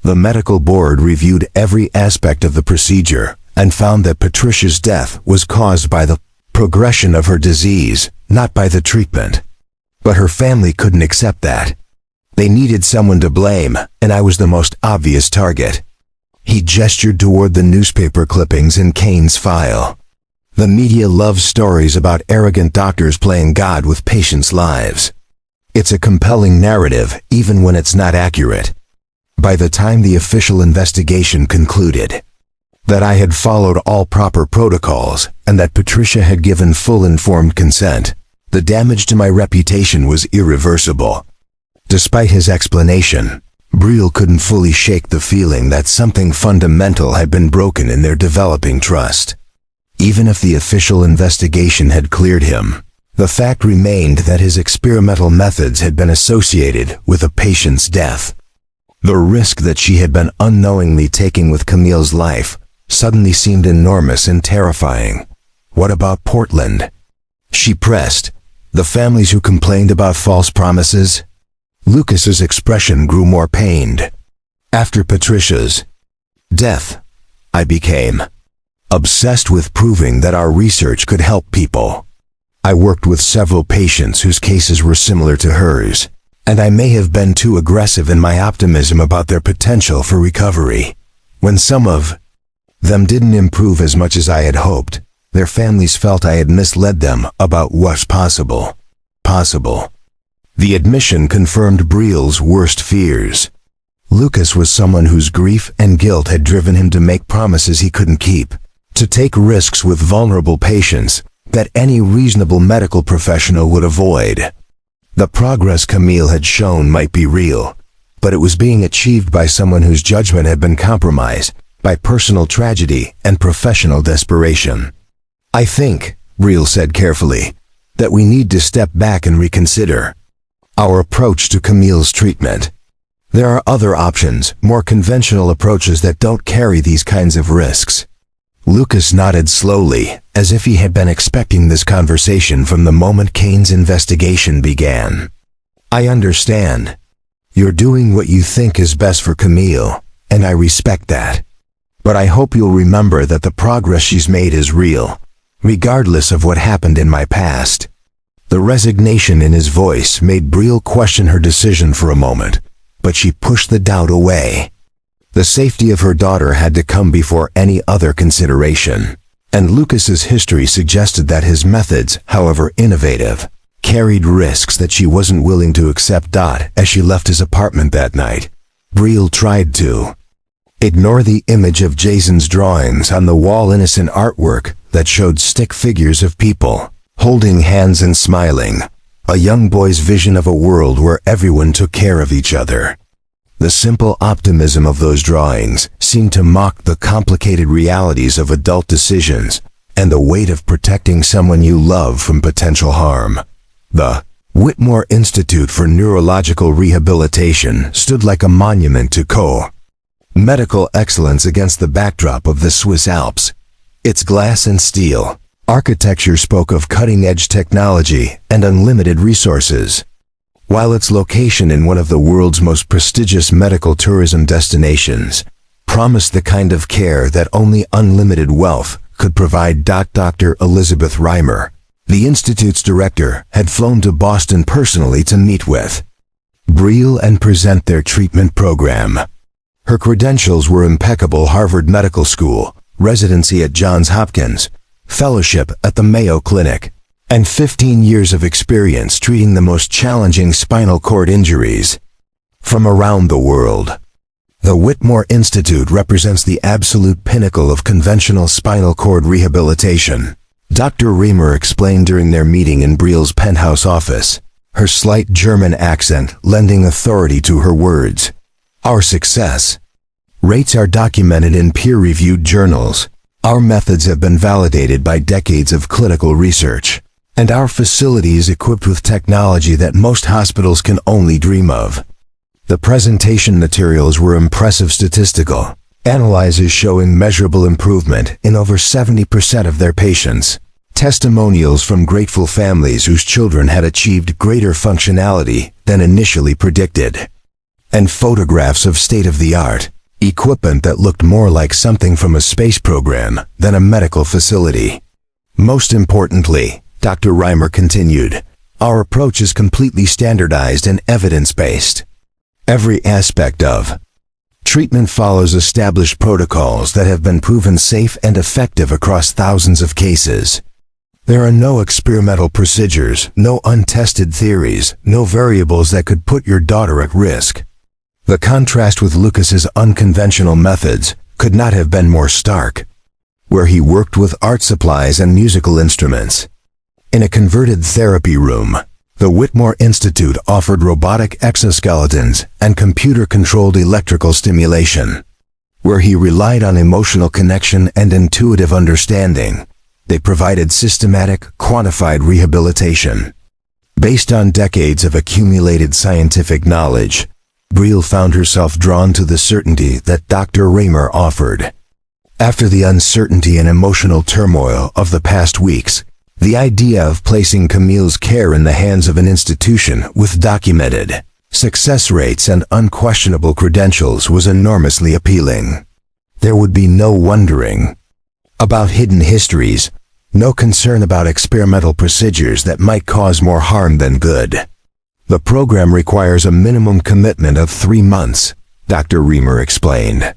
The medical board reviewed every aspect of the procedure and found that Patricia's death was caused by the progression of her disease, not by the treatment. But her family couldn't accept that. They needed someone to blame, and I was the most obvious target. He gestured toward the newspaper clippings in Kane's file. The media loves stories about arrogant doctors playing God with patients' lives. It's a compelling narrative, even when it's not accurate. By the time the official investigation concluded, that I had followed all proper protocols and that Patricia had given full informed consent, the damage to my reputation was irreversible. Despite his explanation, Brielle couldn't fully shake the feeling that something fundamental had been broken in their developing trust. Even if the official investigation had cleared him, the fact remained that his experimental methods had been associated with a patient's death. The risk that she had been unknowingly taking with Camille's life suddenly seemed enormous and terrifying. What about Portland? She pressed. The families who complained about false promises? Lucas's expression grew more pained. After Patricia's death, I became obsessed with proving that our research could help people. I worked with several patients whose cases were similar to hers, and I may have been too aggressive in my optimism about their potential for recovery. When some of them didn't improve as much as I had hoped, their families felt I had misled them about what's possible. The admission confirmed Brielle's worst fears. Lucas was someone whose grief and guilt had driven him to make promises he couldn't keep, to take risks with vulnerable patients that any reasonable medical professional would avoid. The progress Camille had shown might be real, but it was being achieved by someone whose judgment had been compromised by personal tragedy and professional desperation. I think, Brielle said carefully, that we need to step back and reconsider our approach to Camille's treatment. There are other options, more conventional approaches that don't carry these kinds of risks. Lucas nodded slowly, as if he had been expecting this conversation from the moment Kane's investigation began. I understand. You're doing what you think is best for Camille, and I respect that. But I hope you'll remember that the progress she's made is real, regardless of what happened in my past. The resignation in his voice made Brielle question her decision for a moment, but she pushed the doubt away. The safety of her daughter had to come before any other consideration, and Lucas's history suggested that his methods, however innovative, carried risks that she wasn't willing to accept. As she left his apartment that night, Brielle tried to ignore the image of Jason's drawings on the wall, innocent artwork that showed stick figures of people holding hands and smiling, a young boy's vision of a world where everyone took care of each other. The simple optimism of those drawings seemed to mock the complicated realities of adult decisions and the weight of protecting someone you love from potential harm. The Whitmore Institute for Neurological Rehabilitation stood like a monument to medical excellence against the backdrop of the Swiss Alps. Its glass and steel architecture spoke of cutting-edge technology and unlimited resources, while its location in one of the world's most prestigious medical tourism destinations promised the kind of care that only unlimited wealth could provide. Dr. Elizabeth Reimer, the Institute's director, had flown to Boston personally to meet with Briel and present their treatment program. Her credentials were impeccable: Harvard Medical School, residency at Johns Hopkins, fellowship at the Mayo Clinic, and 15 years of experience treating the most challenging spinal cord injuries from around the world. The Whitmore Institute represents the absolute pinnacle of conventional spinal cord rehabilitation, Dr. Reimer explained during their meeting in Briel's penthouse office, her slight German accent lending authority to her words. Our success rates are documented in peer-reviewed journals. Our methods have been validated by decades of clinical research, and our facility is equipped with technology that most hospitals can only dream of. The presentation materials were impressive: statistical analyses showing measurable improvement in over 70% of their patients, testimonials from grateful families whose children had achieved greater functionality than initially predicted, and photographs of state-of-the-art equipment that looked more like something from a space program than a medical facility. Most importantly, Dr. Reimer continued, our approach is completely standardized and evidence-based. Every aspect of treatment follows established protocols that have been proven safe and effective across thousands of cases. There are no experimental procedures, no untested theories, no variables that could put your daughter at risk. The contrast with Lucas's unconventional methods could not have been more stark, where he worked with art supplies and musical instruments. In a converted therapy room, the Whitmore Institute offered robotic exoskeletons and computer-controlled electrical stimulation. Where he relied on emotional connection and intuitive understanding, they provided systematic, quantified rehabilitation. Based on decades of accumulated scientific knowledge, Briel found herself drawn to the certainty that Dr. Reimer offered. After the uncertainty and emotional turmoil of the past weeks, the idea of placing Camille's care in the hands of an institution with documented success rates and unquestionable credentials was enormously appealing. There would be no wondering about hidden histories, no concern about experimental procedures that might cause more harm than good. The program requires a minimum commitment of 3 months, Dr. Reimer explained.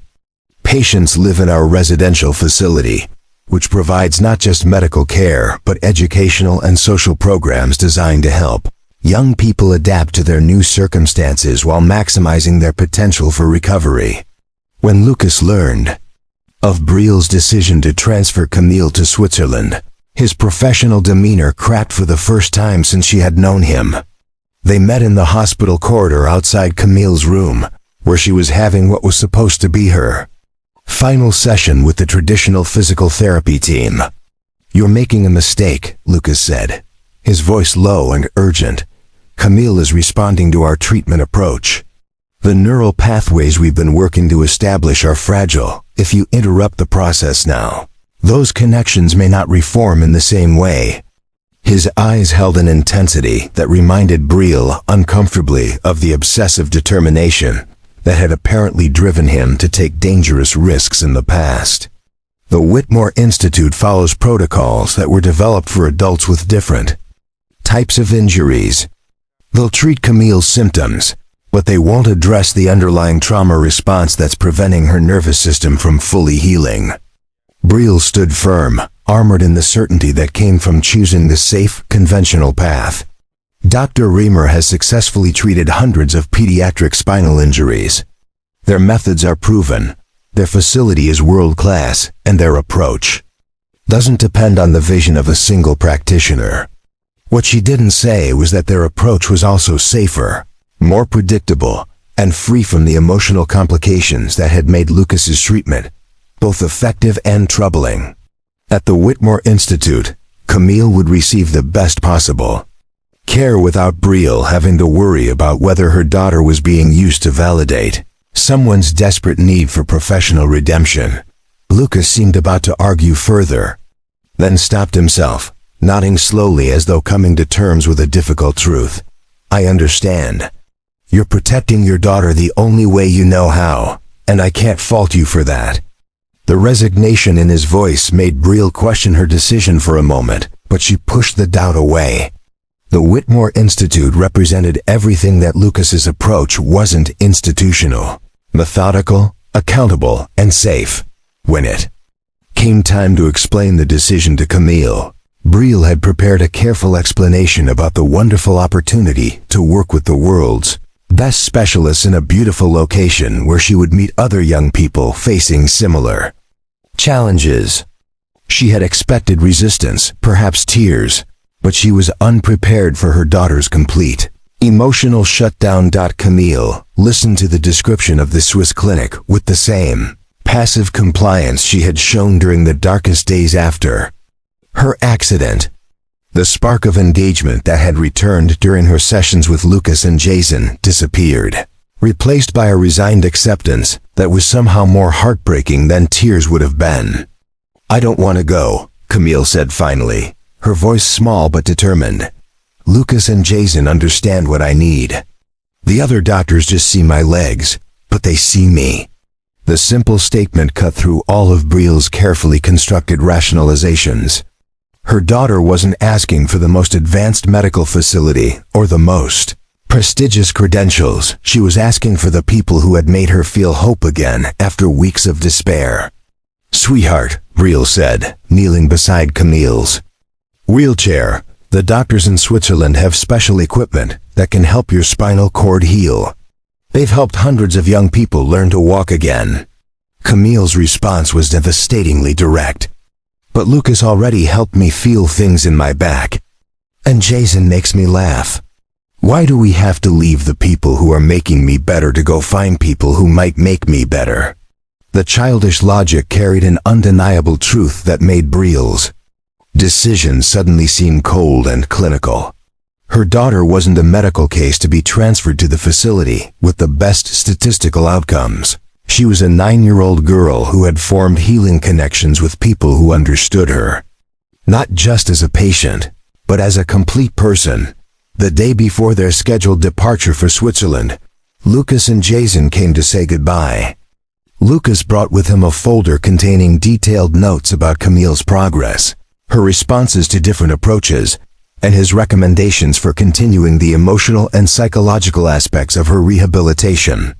Patients live in our residential facility, which provides not just medical care but educational and social programs designed to help young people adapt to their new circumstances while maximizing their potential for recovery. When Lucas learned of Briel's decision to transfer Camille to Switzerland, his professional demeanor cracked for the first time since she had known him. They met in the hospital corridor outside Camille's room, where she was having what was supposed to be her final session with the traditional physical therapy team. You're making a mistake, Lucas said, his voice low and urgent. Camille is responding to our treatment approach. The neural pathways we've been working to establish are fragile. If you interrupt the process now, those connections may not reform in the same way. His eyes held an intensity that reminded Briel uncomfortably of the obsessive determination that had apparently driven him to take dangerous risks in the past. The Whitmore Institute follows protocols that were developed for adults with different types of injuries. They'll treat Camille's symptoms, but they won't address the underlying trauma response that's preventing her nervous system from fully healing. Briel stood firm, armored in the certainty that came from choosing the safe, conventional path. Dr. Reimer has successfully treated hundreds of pediatric spinal injuries. Their methods are proven, their facility is world-class, and their approach doesn't depend on the vision of a single practitioner. What she didn't say was that their approach was also safer, more predictable, and free from the emotional complications that had made Lucas's treatment both effective and troubling. At the Whitmore Institute, Camille would receive the best possible care without Briel having to worry about whether her daughter was being used to validate someone's desperate need for professional redemption. Lucas seemed about to argue further, then stopped himself, nodding slowly as though coming to terms with a difficult truth. I understand. You're protecting your daughter the only way you know how, and I can't fault you for that." The resignation in his voice made Brielle question her decision for a moment, but she pushed the doubt away. The Whitmore Institute represented everything that Lucas's approach wasn't: institutional, methodical, accountable, and safe. When it came time to explain the decision to Camille, Brielle had prepared a careful explanation about the wonderful opportunity to work with the world's best specialists in a beautiful location where she would meet other young people facing similar challenges. She had expected resistance, perhaps tears, but she was unprepared for her daughter's complete emotional shutdown. Camille listened to the description of the Swiss clinic with the same passive compliance she had shown during the darkest days after her accident. The spark of engagement that had returned during her sessions with Lucas and Jason disappeared, replaced by a resigned acceptance that was somehow more heartbreaking than tears would have been. "I don't want to go," Camille said finally, her voice small but determined. "Lucas and Jason understand what I need. The other doctors just see my legs, but they see me." The simple statement cut through all of Brielle's carefully constructed rationalizations. Her daughter wasn't asking for the most advanced medical facility or the most prestigious credentials. She was asking for the people who had made her feel hope again after weeks of despair. "Sweetheart," Brielle said, kneeling beside Camille's wheelchair, "the doctors in Switzerland have special equipment that can help your spinal cord heal. They've helped hundreds of young people learn to walk again." Camille's response was devastatingly direct. "But Lucas already helped me feel things in my back. And Jason makes me laugh. Why do we have to leave the people who are making me better to go find people who might make me better?" The childish logic carried an undeniable truth that made Brielle's decision suddenly seem cold and clinical. Her daughter wasn't a medical case to be transferred to the facility with the best statistical outcomes. She was a 9-year-old girl who had formed healing connections with people who understood her, not just as a patient, but as a complete person. The day before their scheduled departure for Switzerland, Lucas and Jason came to say goodbye. Lucas brought with him a folder containing detailed notes about Camille's progress, her responses to different approaches, and his recommendations for continuing the emotional and psychological aspects of her rehabilitation.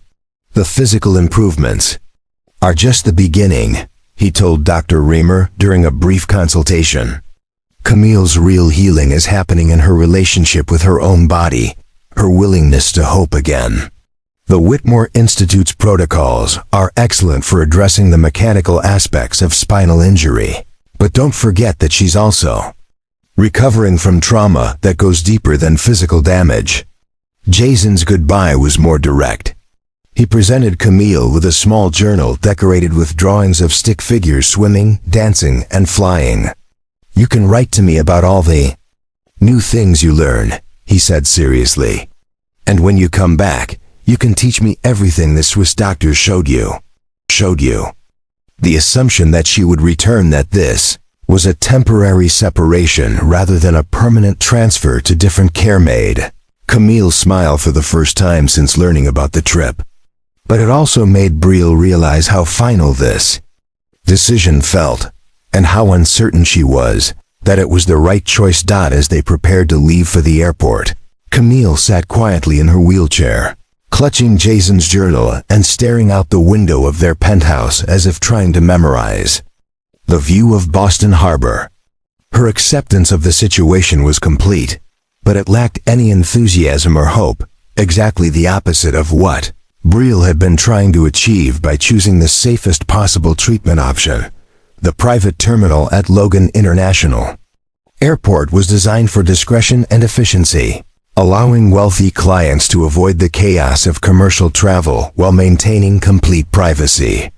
"The physical improvements are just the beginning," he told Dr. Reamer during a brief consultation. "Camille's real healing is happening in her relationship with her own body, her willingness to hope again. The Whitmore Institute's protocols are excellent for addressing the mechanical aspects of spinal injury, but don't forget that she's also recovering from trauma that goes deeper than physical damage." Jason's goodbye was more direct. He presented Camille with a small journal decorated with drawings of stick figures swimming, dancing, and flying. "You can write to me about all the new things you learn," he said seriously. "And when you come back, you can teach me everything the Swiss doctors showed you. The assumption that she would return, that this was a temporary separation rather than a permanent transfer to different care, made Camille smile for the first time since learning about the trip. But it also made Brielle realize how final this decision felt, and how uncertain she was that it was the right choice. As they prepared to leave for the airport, Camille sat quietly in her wheelchair, clutching Jason's journal and staring out the window of their penthouse as if trying to memorize the view of Boston Harbor. Her acceptance of the situation was complete, but it lacked any enthusiasm or hope, exactly the opposite of what Brielle had been trying to achieve by choosing the safest possible treatment option. The private terminal at Logan International Airport was designed for discretion and efficiency, allowing wealthy clients to avoid the chaos of commercial travel while maintaining complete privacy.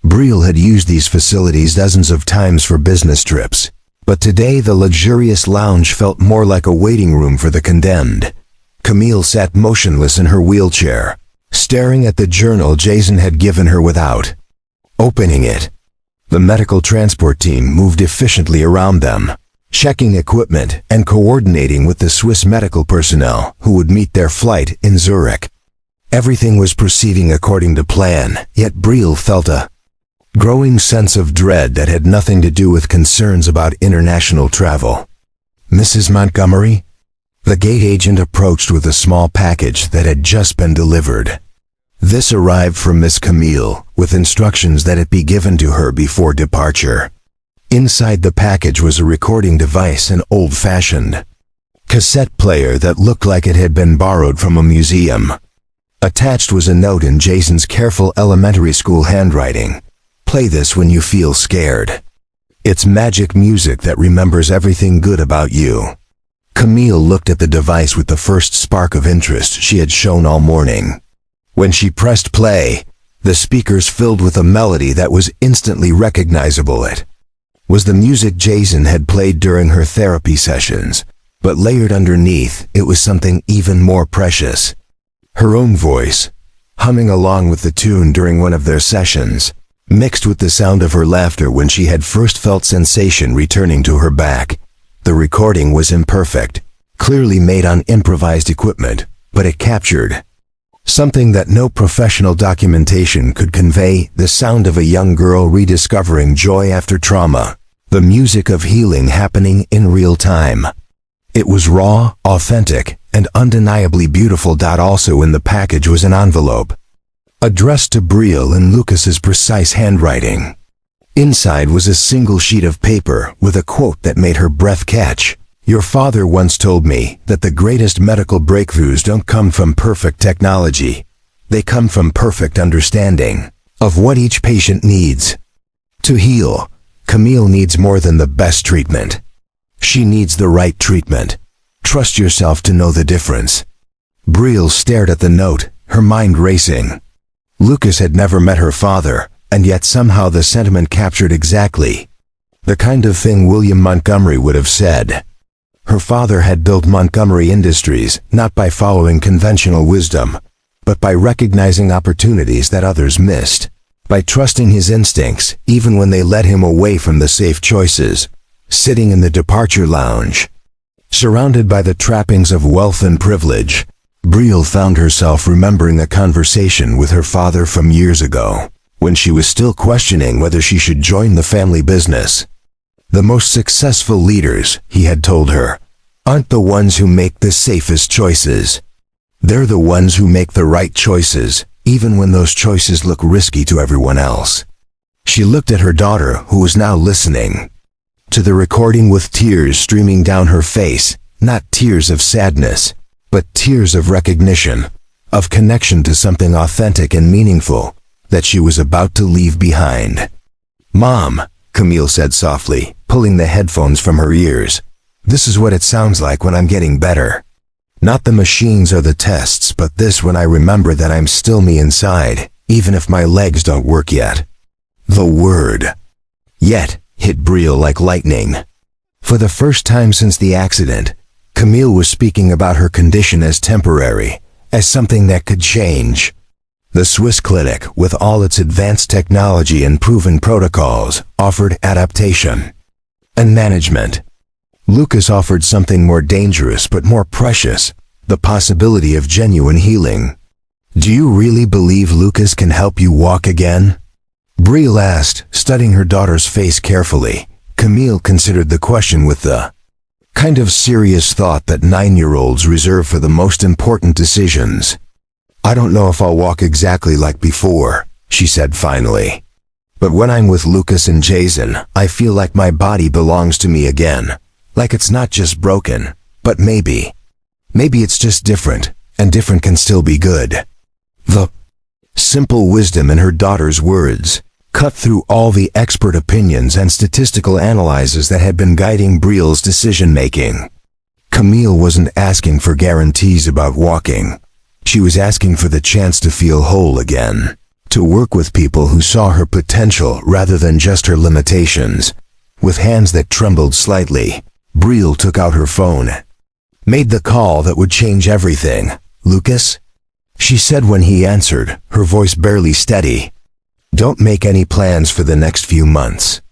Brielle had used these facilities dozens of times for business trips, but today the luxurious lounge felt more like a waiting room for the condemned. Camille sat motionless in her wheelchair, staring at the journal Jason had given her without opening it. The medical transport team moved efficiently around them, checking equipment and coordinating with the Swiss medical personnel who would meet their flight in Zurich. Everything was proceeding according to plan, yet Brielle felt a growing sense of dread that had nothing to do with concerns about international travel. "Mrs. Montgomery?" The gate agent approached with a small package that had just been delivered. This arrived from Miss Camille, with instructions that it be given to her before departure. Inside the package was a recording device, an old-fashioned cassette player that looked like it had been borrowed from a museum. Attached was a note in Jason's careful elementary school handwriting. "Play this when you feel scared. It's magic music that remembers everything good about you." Camille looked at the device with the first spark of interest she had shown all morning. When she pressed play, the speakers filled with a melody that was instantly recognizable. It was the music Jason had played during her therapy sessions, but layered underneath, it was something even more precious. Her own voice, humming along with the tune during one of their sessions, mixed with the sound of her laughter when she had first felt sensation returning to her back. The recording was imperfect, clearly made on improvised equipment, but it captured something that no professional documentation could convey: the sound of a young girl rediscovering joy after trauma, the music of healing happening in real time. It was raw, authentic, and undeniably beautiful. Also in the package was an envelope, addressed to Brielle in Lucas's precise handwriting. Inside was a single sheet of paper with a quote that made her breath catch. "Your father once told me that the greatest medical breakthroughs don't come from perfect technology. They come from perfect understanding of what each patient needs. To heal, Camille needs more than the best treatment. She needs the right treatment. Trust yourself to know the difference." Brielle stared at the note, her mind racing. Lucas had never met her father, and yet somehow the sentiment captured exactly the kind of thing William Montgomery would have said. Her father had built Montgomery Industries not by following conventional wisdom, but by recognizing opportunities that others missed, by trusting his instincts even when they led him away from the safe choices. Sitting in the departure lounge, surrounded by the trappings of wealth and privilege, Brielle found herself remembering a conversation with her father from years ago, when she was still questioning whether she should join the family business. The most successful leaders, he had told her, aren't the ones who make the safest choices. They're the ones who make the right choices, even when those choices look risky to everyone else. She looked at her daughter, who was now listening to the recording with tears streaming down her face, not tears of sadness, but tears of recognition, of connection to something authentic and meaningful that she was about to leave behind. "Mom," Camille said softly, pulling the headphones from her ears, "this is what it sounds like when I'm getting better. Not the machines or the tests, but this, when I remember that I'm still me inside, even if my legs don't work yet." The word "yet" hit Brielle like lightning. For the first time since the accident, Camille was speaking about her condition as temporary, as something that could change. The Swiss clinic, with all its advanced technology and proven protocols, offered adaptation and management. Lucas offered something more dangerous but more precious, the possibility of genuine healing. "Do you really believe Lucas can help you walk again?" Brielle asked, studying her daughter's face carefully. Camille considered the question with the kind of serious thought that 9-year-olds reserve for the most important decisions. "I don't know if I'll walk exactly like before," she said finally. "But when I'm with Lucas and Jason, I feel like my body belongs to me again. Like it's not just broken, but maybe it's just different, and different can still be good." The simple wisdom in her daughter's words cut through all the expert opinions and statistical analyses that had been guiding Brielle's decision-making. Camille wasn't asking for guarantees about walking. She was asking for the chance to feel whole again, to work with people who saw her potential rather than just her limitations. With hands that trembled slightly, Brielle took out her phone. "Made the call that would change everything, Lucas?" she said when he answered, her voice barely steady. "Don't make any plans for the next few months.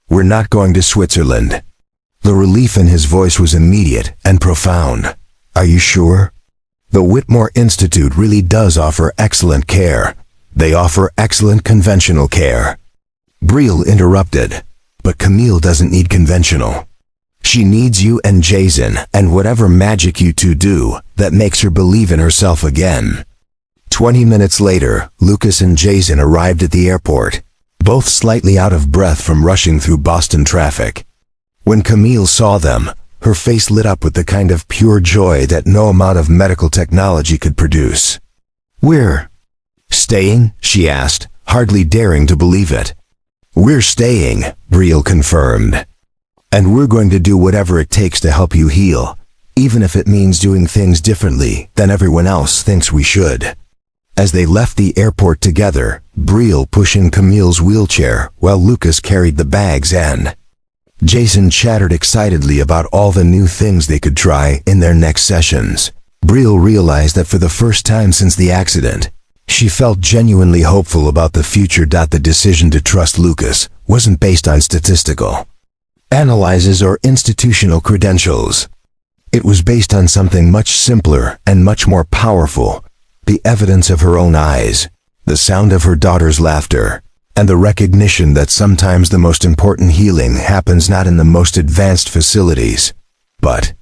We're not going to Switzerland." The relief in his voice was immediate and profound. "Are you sure?" The Whitmore Institute really does offer excellent care. They offer excellent conventional care. Brielle interrupted. But Camille doesn't need conventional. She needs you and Jason and whatever magic you two do that makes her believe in herself again. 20 minutes later, Lucas and Jason arrived at the airport, both slightly out of breath from rushing through Boston traffic. When Camille saw them, her face lit up with the kind of pure joy that no amount of medical technology could produce. "We're staying?" she asked, hardly daring to believe it. "We're staying," Brielle confirmed. "And we're going to do whatever it takes to help you heal, even if it means doing things differently than everyone else thinks we should." As they left the airport together, Brielle pushing Camille's wheelchair while Lucas carried the bags and Jason chattered excitedly about all the new things they could try in their next sessions. Brielle realized that for the first time since the accident, she felt genuinely hopeful about the future. The decision to trust Lucas wasn't based on statistical analyses or institutional credentials. It was based on something much simpler and much more powerful: the evidence of her own eyes, the sound of her daughter's laughter, and the recognition that sometimes the most important healing happens not in the most advanced facilities, but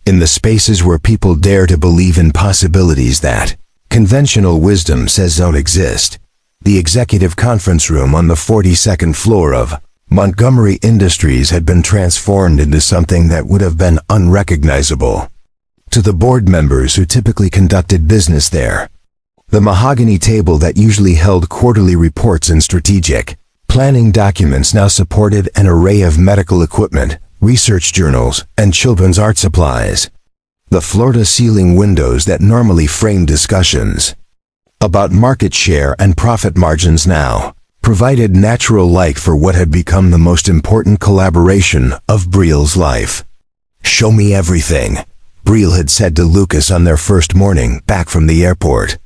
in the spaces where people dare to believe in possibilities that conventional wisdom says don't exist. The executive conference room on the 42nd floor of Montgomery Industries had been transformed into something that would have been unrecognizable to the board members who typically conducted business there. The mahogany table that usually held quarterly reports and strategic planning documents now supported an array of medical equipment, research journals, and children's art supplies. The floor-to-ceiling windows that normally framed discussions about market share and profit margins now provided natural light for what had become the most important collaboration of Brielle's life. "Show me everything," Brielle had said to Lucas on their first morning back from the airport.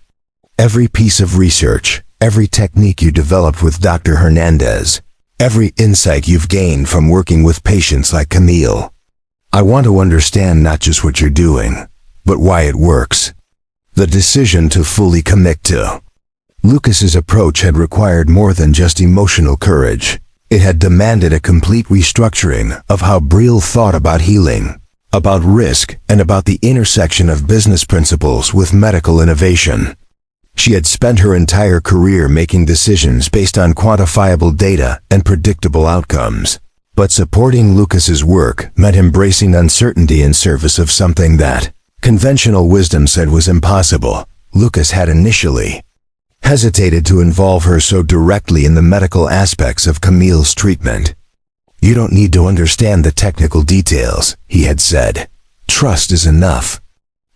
"Every piece of research, every technique you developed with Dr. Hernandez, every insight you've gained from working with patients like Camille. I want to understand not just what you're doing, but why it works." The decision to fully commit to Lucas's approach had required more than just emotional courage. It had demanded a complete restructuring of how Brielle thought about healing, about risk, and about the intersection of business principles with medical innovation. She had spent her entire career making decisions based on quantifiable data and predictable outcomes. But supporting Lucas's work meant embracing uncertainty in service of something that conventional wisdom said was impossible. Lucas had initially hesitated to involve her so directly in the medical aspects of Camille's treatment. "You don't need to understand the technical details," he had said. "Trust is enough."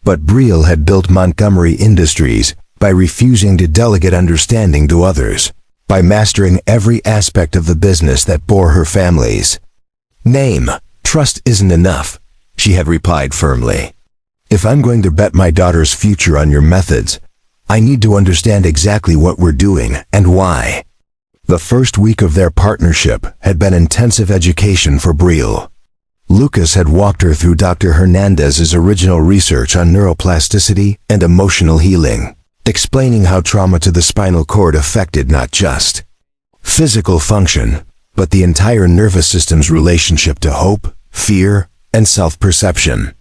But Brielle had built Montgomery Industries by refusing to delegate understanding to others, by mastering every aspect of the business that bore her family's name. "Trust isn't enough," she had replied firmly. "If I'm going to bet my daughter's future on your methods, I need to understand exactly what we're doing and why." The first week of their partnership had been intensive education for Brielle. Lucas had walked her through Dr. Hernandez's original research on neuroplasticity and emotional healing, explaining how trauma to the spinal cord affected not just physical function, but the entire nervous system's relationship to hope, fear, and self-perception.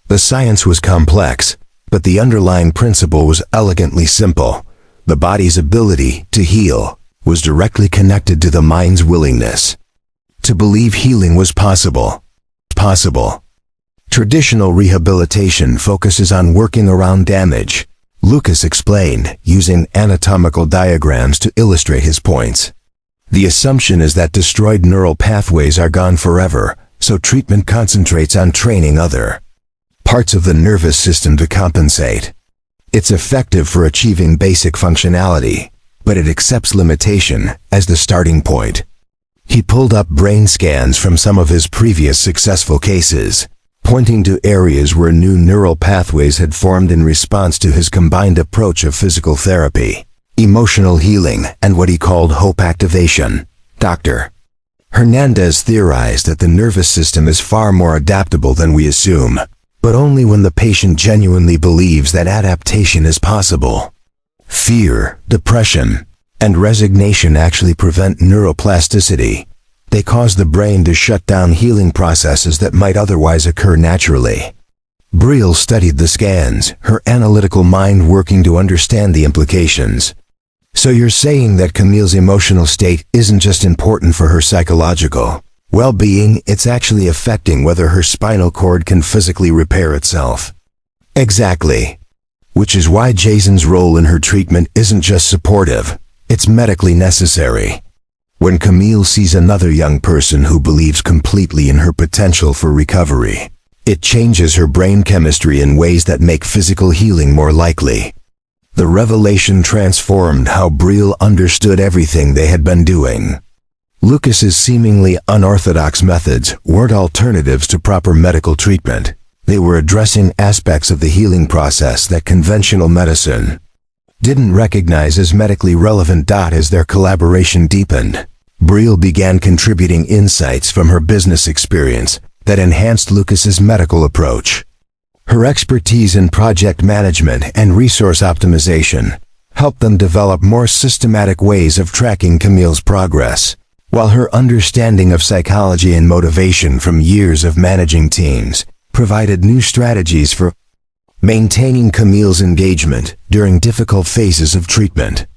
The science was complex, but the underlying principle was elegantly simple. The body's ability to heal was directly connected to the mind's willingness to believe healing was possible. Traditional rehabilitation focuses on working around damage, Lucas explained, using anatomical diagrams to illustrate his points. The assumption is that destroyed neural pathways are gone forever, so treatment concentrates on training other parts of the nervous system to compensate. It's effective for achieving basic functionality, but it accepts limitation as the starting point. He pulled up brain scans from some of his previous successful cases, pointing to areas where new neural pathways had formed in response to his combined approach of physical therapy, emotional healing, and what he called hope activation. Dr. Hernandez theorized that the nervous system is far more adaptable than we assume. but only when the patient genuinely believes that adaptation is possible. Fear, depression, and resignation actually prevent neuroplasticity. They cause the brain to shut down healing processes that might otherwise occur naturally. Brielle studied the scans, her analytical mind working to understand the implications. So you're saying that Camille's emotional state isn't just important for her psychological well-being, it's actually affecting whether her spinal cord can physically repair itself. Exactly. Which is why Jason's role in her treatment isn't just supportive, it's medically necessary. When Camille sees another young person who believes completely in her potential for recovery, it changes her brain chemistry in ways that make physical healing more likely. The revelation transformed how Brielle understood everything they had been doing. Lucas's seemingly unorthodox methods weren't alternatives to proper medical treatment. They were addressing aspects of the healing process that conventional medicine didn't recognize as medically relevant. As their collaboration deepened, Brielle began contributing insights from her business experience that enhanced Lucas's medical approach. Her expertise in project management and resource optimization helped them develop more systematic ways of tracking Camille's progress, while her understanding of psychology and motivation from years of managing teams provided new strategies for maintaining Camille's engagement during difficult phases of treatment.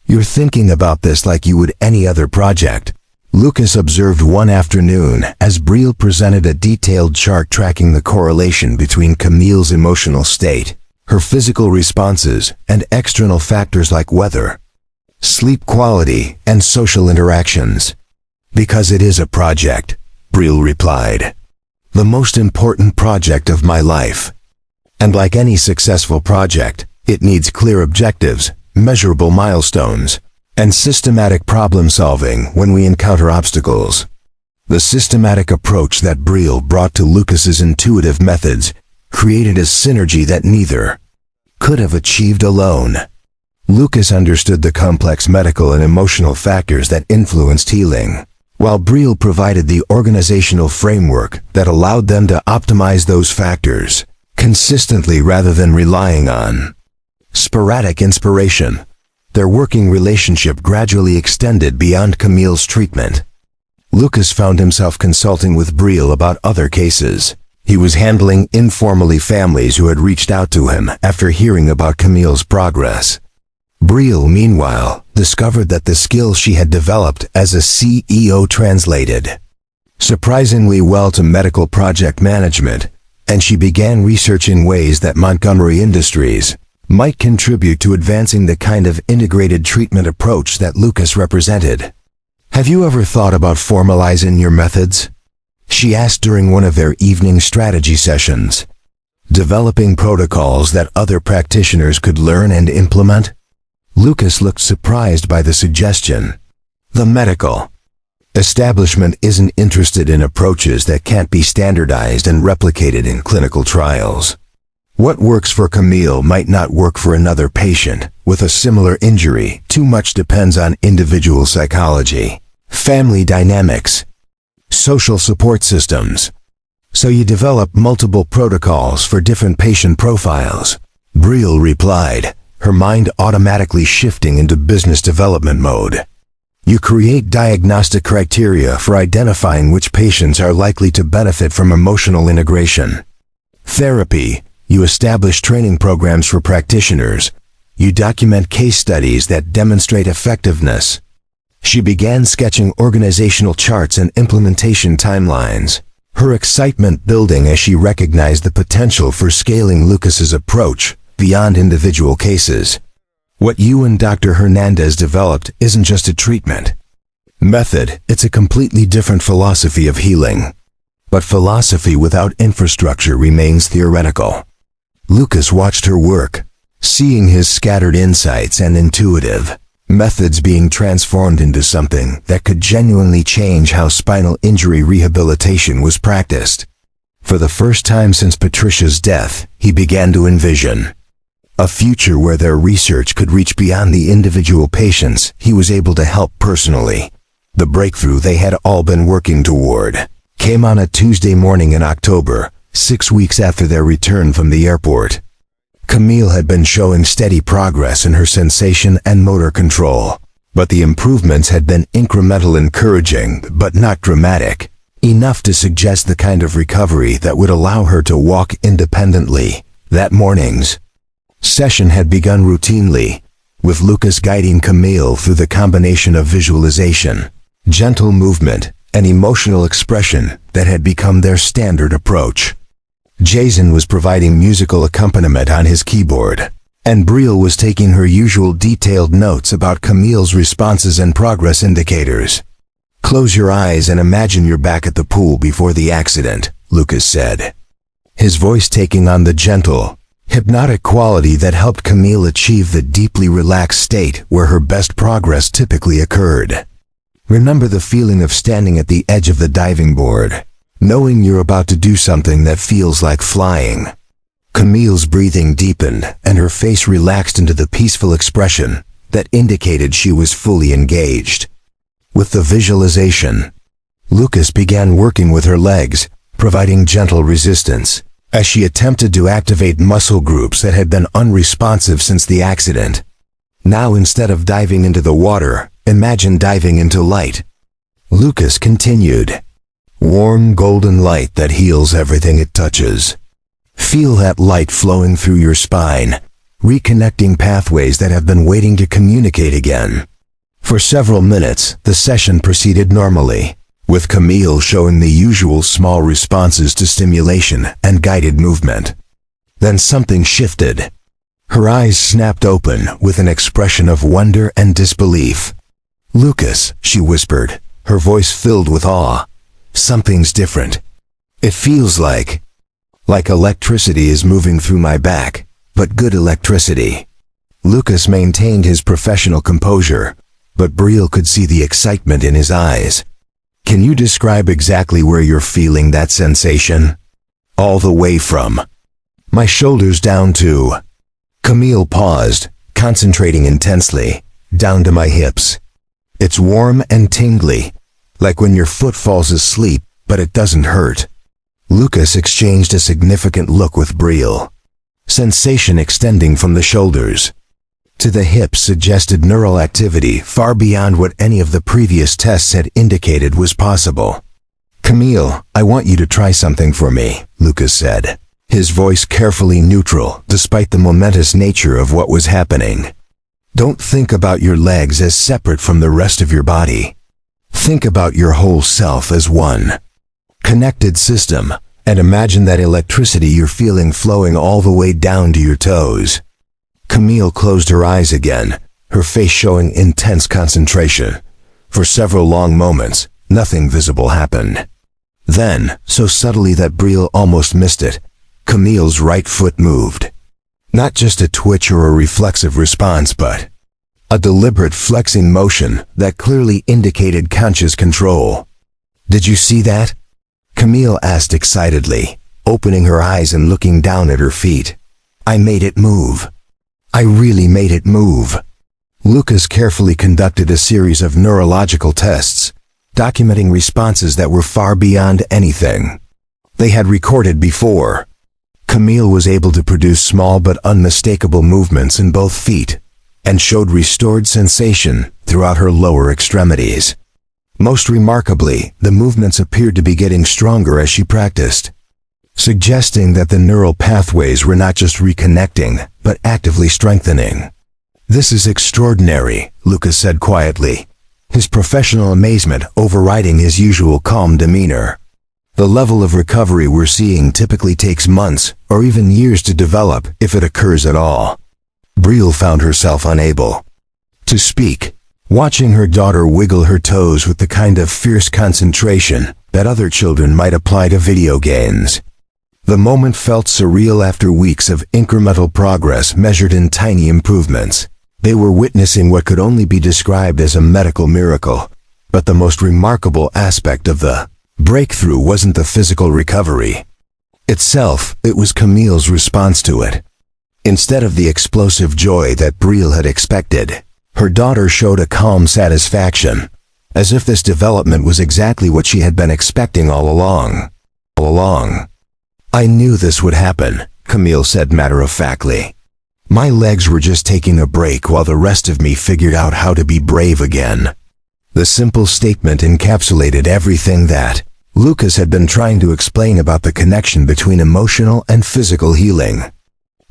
You're thinking about this like you would any other project, Lucas observed one afternoon as Brielle presented a detailed chart tracking the correlation between Camille's emotional state, her physical responses, and external factors like weather, sleep quality, and social interactions. Because it is a project, Brielle replied. The most important project of my life. And like any successful project, it needs clear objectives, measurable milestones, and systematic problem solving when we encounter obstacles. The systematic approach that Brielle brought to Lucas's intuitive methods created a synergy that neither could have achieved alone. Lucas understood the complex medical and emotional factors that influenced healing, while Brielle provided the organizational framework that allowed them to optimize those factors consistently rather than relying on sporadic inspiration. Their working relationship gradually extended beyond Camille's treatment. Lucas found himself consulting with Brielle about other cases. He was handling informally families who had reached out to him after hearing about Camille's progress. Brielle, meanwhile, discovered that the skills she had developed as a CEO translated surprisingly well to medical project management, and she began researching ways that Montgomery Industries might contribute to advancing the kind of integrated treatment approach that Lucas represented. Have you ever thought about formalizing your methods? She asked during one of their evening strategy sessions. Developing protocols that other practitioners could learn and implement? Lucas looked surprised by the suggestion. The medical establishment isn't interested in approaches that can't be standardized and replicated in clinical trials. What works for Camille might not work for another patient with a similar injury. Too much depends on individual psychology, family dynamics, social support systems. So you develop multiple protocols for different patient profiles. Brielle replied, her mind automatically shifting into business development mode. You create diagnostic criteria for identifying which patients are likely to benefit from emotional integration. Therapy. You establish training programs for practitioners. You document case studies that demonstrate effectiveness. She began sketching organizational charts and implementation timelines, her excitement building as she recognized the potential for scaling Lucas's approach beyond individual cases. What you and Dr. Hernandez developed isn't just a treatment method, it's a completely different philosophy of healing. But philosophy without infrastructure remains theoretical. Lucas watched her work, seeing his scattered insights and intuitive methods being transformed into something that could genuinely change how spinal injury rehabilitation was practiced. For the first time since Patricia's death, he began to envision a future where their research could reach beyond the individual patients he was able to help personally. The breakthrough they had all been working toward came on a Tuesday morning in October, 6 weeks after their return from the airport. Camille had been showing steady progress in her sensation and motor control, but the improvements had been incremental, encouraging, but not dramatic, enough to suggest the kind of recovery that would allow her to walk independently. That morning's session had begun routinely, with Lucas guiding Camille through the combination of visualization, gentle movement, and emotional expression that had become their standard approach. Jason was providing musical accompaniment on his keyboard, and Brielle was taking her usual detailed notes about Camille's responses and progress indicators. "Close your eyes and imagine you're back at the pool before the accident," Lucas said, his voice taking on the gentle, hypnotic quality that helped Camille achieve the deeply relaxed state where her best progress typically occurred. "Remember the feeling of standing at the edge of the diving board, knowing you're about to do something that feels like flying." Camille's breathing deepened and her face relaxed into the peaceful expression that indicated she was fully engaged. With the visualization, Lucas began working with her legs, providing gentle resistance, as she attempted to activate muscle groups that had been unresponsive since the accident. "Now, instead of diving into the water, imagine diving into light," Lucas continued. "Warm golden light that heals everything it touches. Feel that light flowing through your spine, reconnecting pathways that have been waiting to communicate again." For several minutes, the session proceeded normally, with Camille showing the usual small responses to stimulation and guided movement. Then something shifted. Her eyes snapped open with an expression of wonder and disbelief. "Lucas," she whispered, her voice filled with awe, "something's different. It feels like electricity is moving through my back, but good electricity." Lucas maintained his professional composure, but Brielle could see the excitement in his eyes. "Can you describe exactly where you're feeling that sensation?" "All the way from my shoulders down to..." Camille paused, concentrating intensely, "down to my hips. It's warm and tingly, like when your foot falls asleep, but it doesn't hurt." Lucas exchanged a significant look with Brielle. Sensation extending from the shoulders to the hips suggested neural activity far beyond what any of the previous tests had indicated was possible. "Camille, I want you to try something for me," Lucas said, his voice carefully neutral despite the momentous nature of what was happening. "Don't think about your legs as separate from the rest of your body. Think about your whole self as one connected system, and imagine that electricity you're feeling flowing all the way down to your toes." Camille closed her eyes again, her face showing intense concentration. For several long moments, nothing visible happened. Then, so subtly that Brielle almost missed it, Camille's right foot moved. Not just a twitch or a reflexive response, but a deliberate flexing motion that clearly indicated conscious control. "Did you see that?" Camille asked excitedly, opening her eyes and looking down at her feet. "I made it move. I really made it move." Lucas carefully conducted a series of neurological tests, documenting responses that were far beyond anything they had recorded before. Camille was able to produce small but unmistakable movements in both feet, and showed restored sensation throughout her lower extremities. Most remarkably, the movements appeared to be getting stronger as she practiced, suggesting that the neural pathways were not just reconnecting, but actively strengthening. "This is extraordinary," Lucas said quietly, his professional amazement overriding his usual calm demeanor. "The level of recovery we're seeing typically takes months or even years to develop, if it occurs at all." Brielle found herself unable to speak, watching her daughter wiggle her toes with the kind of fierce concentration that other children might apply to video games. The moment felt surreal after weeks of incremental progress measured in tiny improvements. They were witnessing what could only be described as a medical miracle, but the most remarkable aspect of the breakthrough wasn't the physical recovery itself, it was Camille's response to it. Instead of the explosive joy that Brielle had expected, her daughter showed a calm satisfaction, as if this development was exactly what she had been expecting all along. "I knew this would happen," Camille said matter-of-factly. "My legs were just taking a break while the rest of me figured out how to be brave again." The simple statement encapsulated everything that Lucas had been trying to explain about the connection between emotional and physical healing.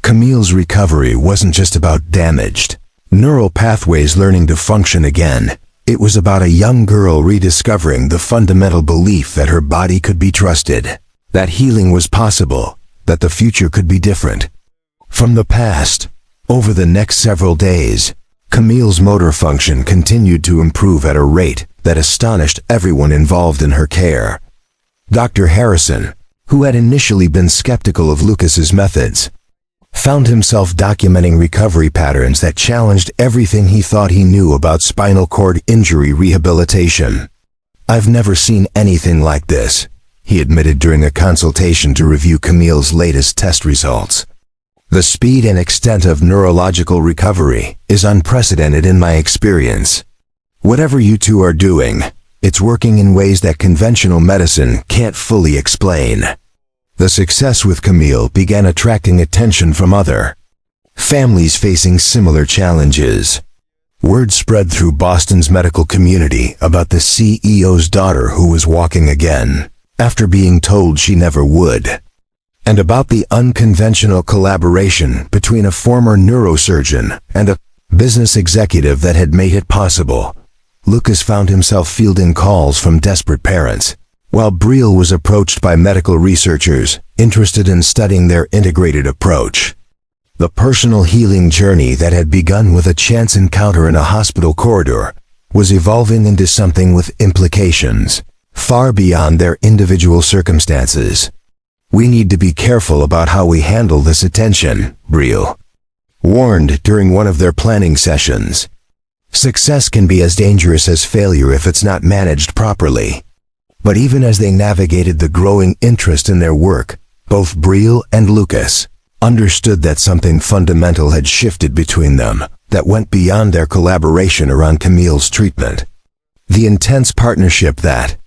Camille's recovery wasn't just about damaged neural pathways learning to function again. It was about a young girl rediscovering the fundamental belief that her body could be trusted, that healing was possible, that the future could be different from the past. Over the next several days, Camille's motor function continued to improve at a rate that astonished everyone involved in her care. Dr. Harrison, who had initially been skeptical of Lucas's methods, found himself documenting recovery patterns that challenged everything he thought he knew about spinal cord injury rehabilitation. "I've never seen anything like this," he admitted during a consultation to review Camille's latest test results. "The speed and extent of neurological recovery is unprecedented in my experience. Whatever you two are doing, it's working in ways that conventional medicine can't fully explain." The success with Camille began attracting attention from other families facing similar challenges. Word spread through Boston's medical community about the CEO's daughter who was walking again, after being told she never would, and about the unconventional collaboration between a former neurosurgeon and a business executive that had made it possible. Lucas found himself fielding calls from desperate parents, while Brielle was approached by medical researchers interested in studying their integrated approach. The personal healing journey that had begun with a chance encounter in a hospital corridor was evolving into something with implications far beyond their individual circumstances. "We need to be careful about how we handle this attention," Brielle warned during one of their planning sessions. "Success can be as dangerous as failure if it's not managed properly." But even as they navigated the growing interest in their work, both Brielle and Lucas understood that something fundamental had shifted between them that went beyond their collaboration around Camille's treatment. The intense partnership that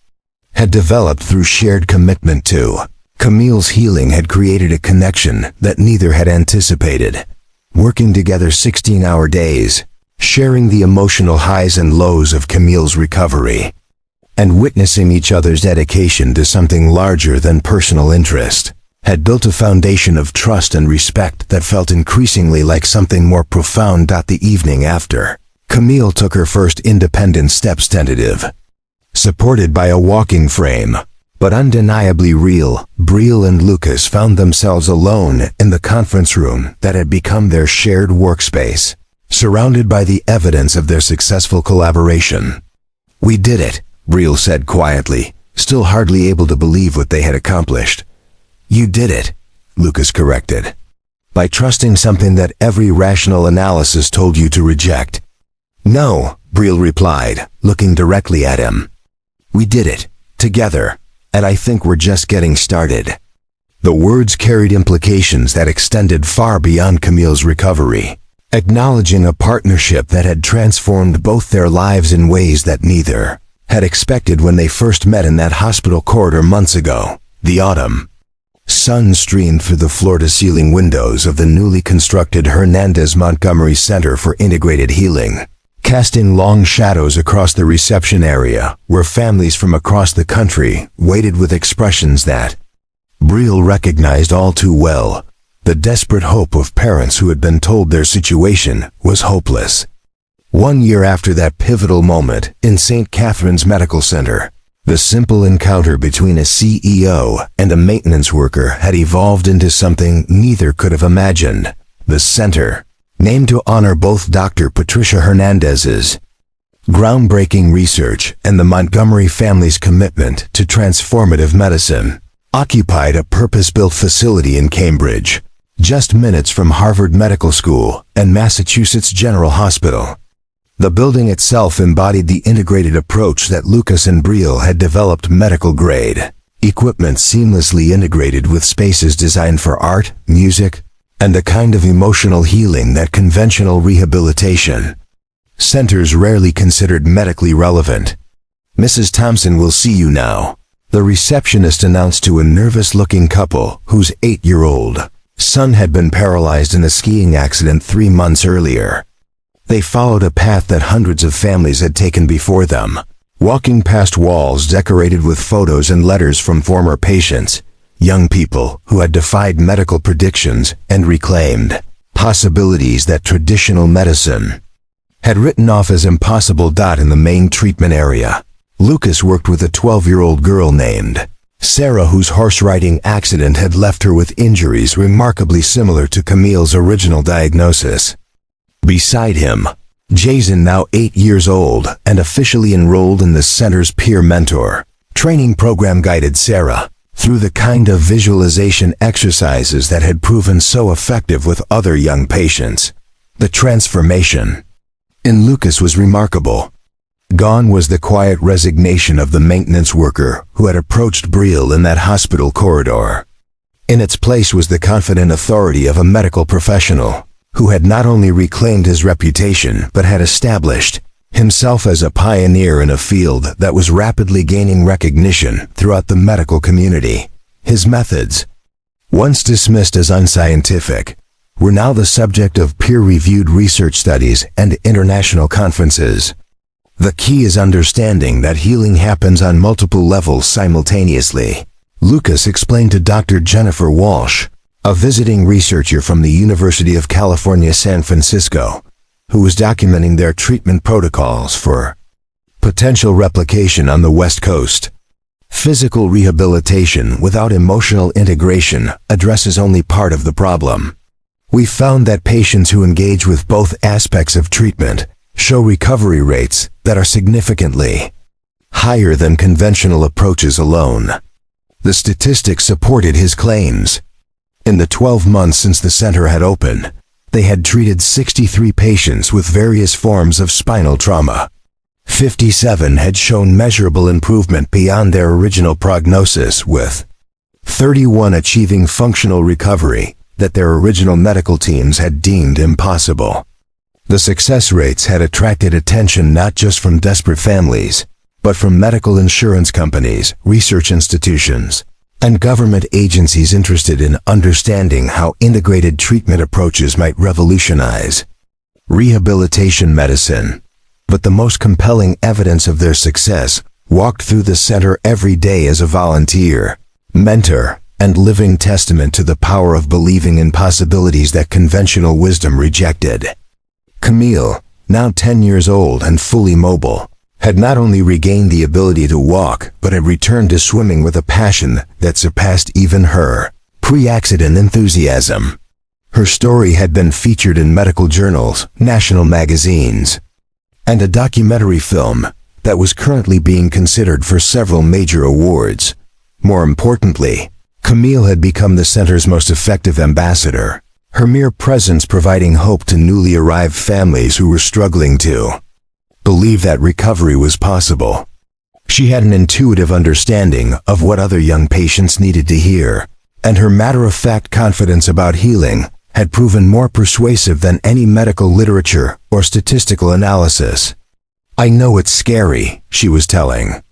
had developed through shared commitment to Camille's healing had created a connection that neither had anticipated. Working together 16-hour days, sharing the emotional highs and lows of Camille's recovery, and witnessing each other's dedication to something larger than personal interest, had built a foundation of trust and respect that felt increasingly like something more profound. The evening after, Camille took her first independent steps, tentative, supported by a walking frame, but undeniably real. Brielle and Lucas found themselves alone in the conference room that had become their shared workspace, surrounded by the evidence of their successful collaboration. "We did it," Brielle said quietly, still hardly able to believe what they had accomplished. "You did it," Lucas corrected. "By trusting something that every rational analysis told you to reject." "No," Brielle replied, looking directly at him. "We did it, together, and I think we're just getting started." The words carried implications that extended far beyond Camille's recovery, acknowledging a partnership that had transformed both their lives in ways that neither had expected when they first met in that hospital corridor months ago. The autumn sun streamed through the floor-to-ceiling windows of the newly constructed Hernandez Montgomery Center for Integrated Healing, casting long shadows across the reception area where families from across the country waited with expressions that Brielle recognized all too well: the desperate hope of parents who had been told their situation was hopeless. 1 year after that pivotal moment in St. Catherine's Medical Center, the simple encounter between a CEO and a maintenance worker had evolved into something neither could have imagined. The center, named to honor both Dr. Patricia Hernandez's groundbreaking research and the Montgomery family's commitment to transformative medicine, occupied a purpose-built facility in Cambridge, just minutes from Harvard Medical School and Massachusetts General Hospital. The building itself embodied the integrated approach that Lucas and Brielle had developed: medical-grade equipment seamlessly integrated with spaces designed for art, music, and a kind of emotional healing that conventional rehabilitation centers rarely considered medically relevant. "Mrs. Thompson will see you now," The receptionist announced to a nervous-looking couple whose 8-year-old son had been paralyzed in a skiing accident 3 months earlier. They followed a path that hundreds of families had taken before them, walking past walls decorated with photos and letters from former patients, young people who had defied medical predictions and reclaimed possibilities that traditional medicine had written off as impossible. In the main treatment area, Lucas worked with a 12-year-old girl named Sarah, whose horse riding accident had left her with injuries remarkably similar to Camille's original diagnosis. Beside him, Jason, now 8 years old and officially enrolled in the center's peer mentor training program, guided Sarah through the kind of visualization exercises that had proven so effective with other young patients. The transformation in Lucas was remarkable. Gone was the quiet resignation of the maintenance worker who had approached Brielle in that hospital corridor. In its place was the confident authority of a medical professional who had not only reclaimed his reputation but had established himself as a pioneer in a field that was rapidly gaining recognition throughout the medical community. His methods, once dismissed as unscientific, were now the subject of peer-reviewed research studies and international conferences. The key is understanding that healing happens on multiple levels simultaneously, Lucas explained to Dr. Jennifer Walsh, a visiting researcher from the University of California, San Francisco, who was documenting their treatment protocols for potential replication on the West Coast. Physical rehabilitation without emotional integration addresses only part of the problem. We found that patients who engage with both aspects of treatment show recovery rates that are significantly higher than conventional approaches alone. The statistics supported his claims. In the 12 months since the center had opened, they had treated 63 patients with various forms of spinal trauma. 57 had shown measurable improvement beyond their original prognosis, with 31 achieving functional recovery that their original medical teams had deemed impossible. The success rates had attracted attention not just from desperate families, but from medical insurance companies, research institutions, and government agencies interested in understanding how integrated treatment approaches might revolutionize rehabilitation medicine. But the most compelling evidence of their success walked through the center every day as a volunteer, mentor, and living testament to the power of believing in possibilities that conventional wisdom rejected. Camille, now 10 years old and fully mobile, had not only regained the ability to walk, but had returned to swimming with a passion that surpassed even her pre-accident enthusiasm. Her story had been featured in medical journals, national magazines, and a documentary film that was currently being considered for several major awards. More importantly, Camille had become the center's most effective ambassador, her mere presence providing hope to newly arrived families who were struggling to believe that recovery was possible. She had an intuitive understanding of what other young patients needed to hear, and her matter-of-fact confidence about healing had proven more persuasive than any medical literature or statistical analysis. "I know it's scary," she was telling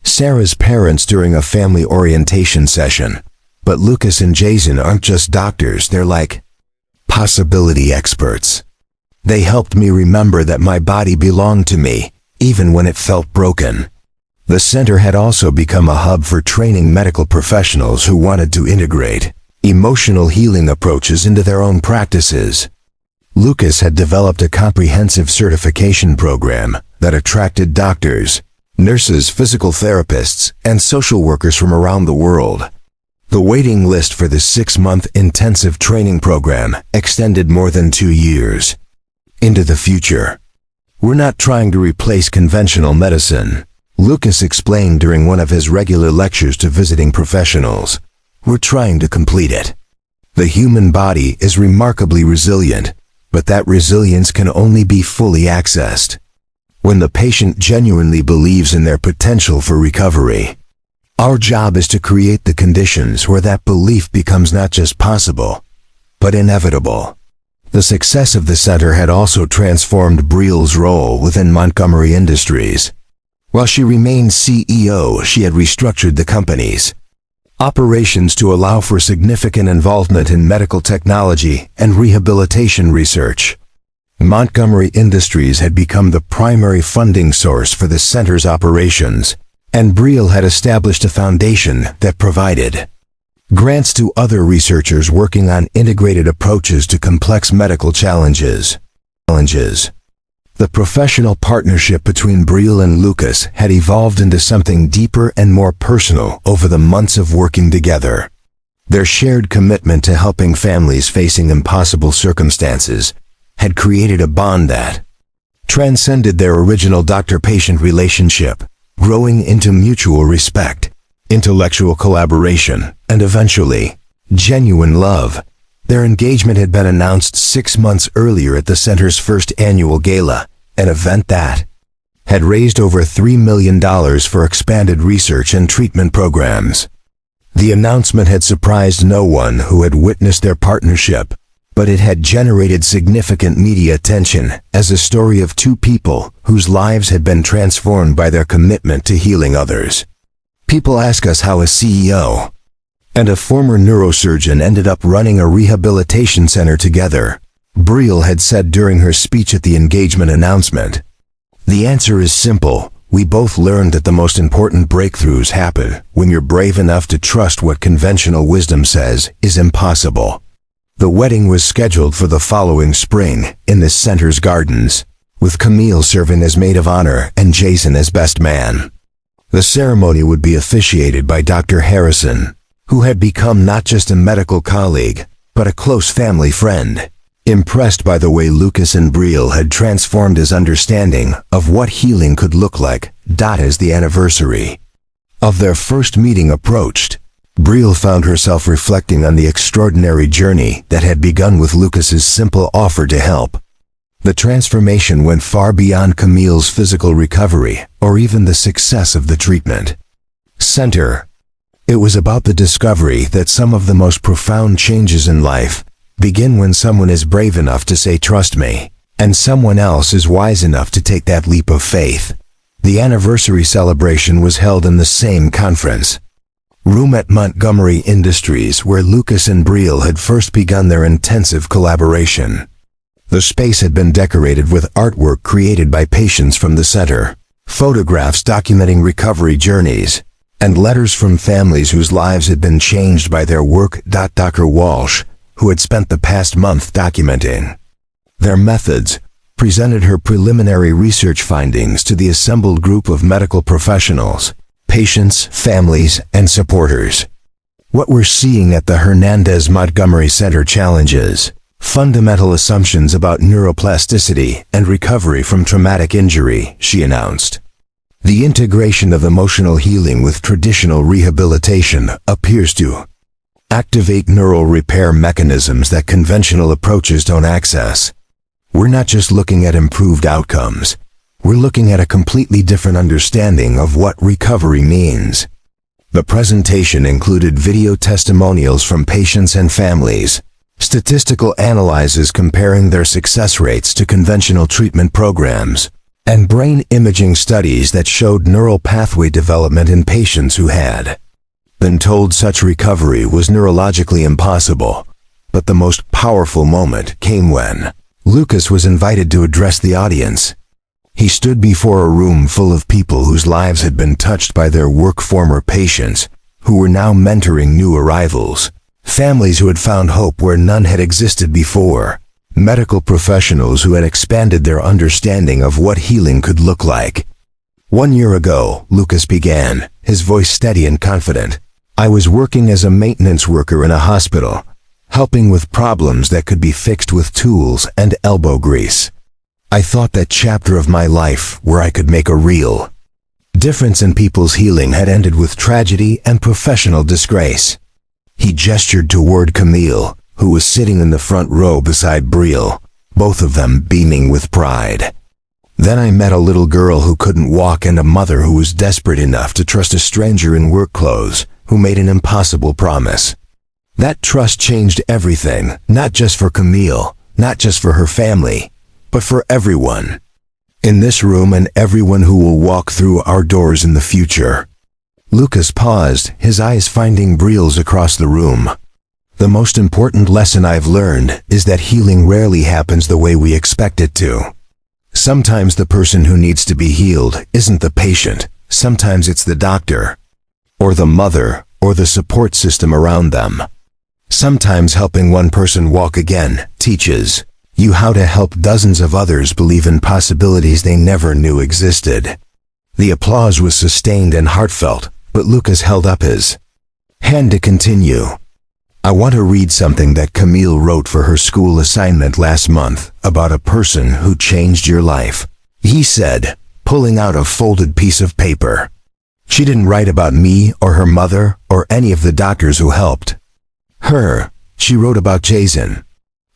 Sarah's parents during a family orientation session, "but Lucas and Jason aren't just doctors, they're like possibility experts. They helped me remember that my body belonged to me, even when it felt broken." The center had also become a hub for training medical professionals who wanted to integrate emotional healing approaches into their own practices. Lucas had developed a comprehensive certification program that attracted doctors, nurses, physical therapists, and social workers from around the world. The waiting list for the 6-month intensive training program extended more than 2 years into the future. "We're not trying to replace conventional medicine," Lucas explained during one of his regular lectures to visiting professionals. "We're trying to complete it. The human body is remarkably resilient, but that resilience can only be fully accessed when the patient genuinely believes in their potential for recovery. Our job is to create the conditions where that belief becomes not just possible, but inevitable." The success of the center had also transformed Brielle's role within Montgomery Industries. While she remained CEO, she had restructured the company's operations to allow for significant involvement in medical technology and rehabilitation research. Montgomery Industries had become the primary funding source for the center's operations, and Briel had established a foundation that provided grants to other researchers working on integrated approaches to complex medical challenges. The professional partnership between Briel and Lucas had evolved into something deeper and more personal over the months of working together. Their shared commitment to helping families facing impossible circumstances had created a bond that transcended their original doctor-patient relationship, growing into mutual respect, intellectual collaboration, and eventually, genuine love. Their engagement had been announced 6 months earlier at the center's first annual gala, an event that had raised over $3 million for expanded research and treatment programs. The announcement had surprised no one who had witnessed their partnership, but it had generated significant media attention as a story of two people whose lives had been transformed by their commitment to healing others. People ask us how a CEO and a former neurosurgeon ended up running a rehabilitation center together, Briel had said during her speech at the engagement announcement. The answer is simple. We both learned that the most important breakthroughs happen when you're brave enough to trust what conventional wisdom says is impossible. The wedding was scheduled for the following spring in the center's gardens, with Camille serving as maid of honor and Jason as best man. The ceremony would be officiated by Dr. Harrison, who had become not just a medical colleague, but a close family friend. Impressed by the way Lucas and Briel had transformed his understanding of what healing could look like, as the anniversary of their first meeting approached, Briel found herself reflecting on the extraordinary journey that had begun with Lucas's simple offer to help. The transformation went far beyond Camille's physical recovery or even the success of the treatment center. It was about the discovery that some of the most profound changes in life begin when someone is brave enough to say, "Trust me," and someone else is wise enough to take that leap of faith. The anniversary celebration was held in the same conference room at Montgomery Industries where Lucas and Briel had first begun their intensive collaboration. The space had been decorated with artwork created by patients from the center, photographs documenting recovery journeys, and letters from families whose lives had been changed by their work. Dr. Walsh, who had spent the past month documenting their methods, presented her preliminary research findings to the assembled group of medical professionals, patients, families, and supporters. What we're seeing at the Hernandez Montgomery Center challenges fundamental assumptions about neuroplasticity and recovery from traumatic injury, she announced. The integration of emotional healing with traditional rehabilitation appears to activate neural repair mechanisms that conventional approaches don't access. We're not just looking at improved outcomes. We're looking at a completely different understanding of what recovery means. The presentation included video testimonials from patients and families, statistical analyses comparing their success rates to conventional treatment programs, and brain imaging studies that showed neural pathway development in patients who had been told such recovery was neurologically impossible. But the most powerful moment came when Lucas was invited to address the audience. He stood before a room full of people whose lives had been touched by their work, former patients who were now mentoring new arrivals, families who had found hope where none had existed before, medical professionals who had expanded their understanding of what healing could look like. 1 year ago, Lucas began, his voice steady and confident. I was working as a maintenance worker in a hospital, helping with problems that could be fixed with tools and elbow grease. I thought that chapter of my life where I could make a real difference in people's healing had ended with tragedy and professional disgrace. He gestured toward Camille, who was sitting in the front row beside Briel, both of them beaming with pride. Then I met a little girl who couldn't walk and a mother who was desperate enough to trust a stranger in work clothes who made an impossible promise. That trust changed everything, not just for Camille, not just for her family, but for everyone. In this room and everyone who will walk through our doors in the future." Lucas paused, his eyes finding Brielle's across the room. "The most important lesson I've learned is that healing rarely happens the way we expect it to. Sometimes the person who needs to be healed isn't the patient, sometimes it's the doctor, or the mother, or the support system around them. Sometimes helping one person walk again teaches you how to help dozens of others believe in possibilities they never knew existed." The applause was sustained and heartfelt, but Lucas held up his hand to continue. "I want to read something that Camille wrote for her school assignment last month about a person who changed your life," he said, pulling out a folded piece of paper. "She didn't write about me or her mother or any of the doctors who helped her. She wrote about Jason."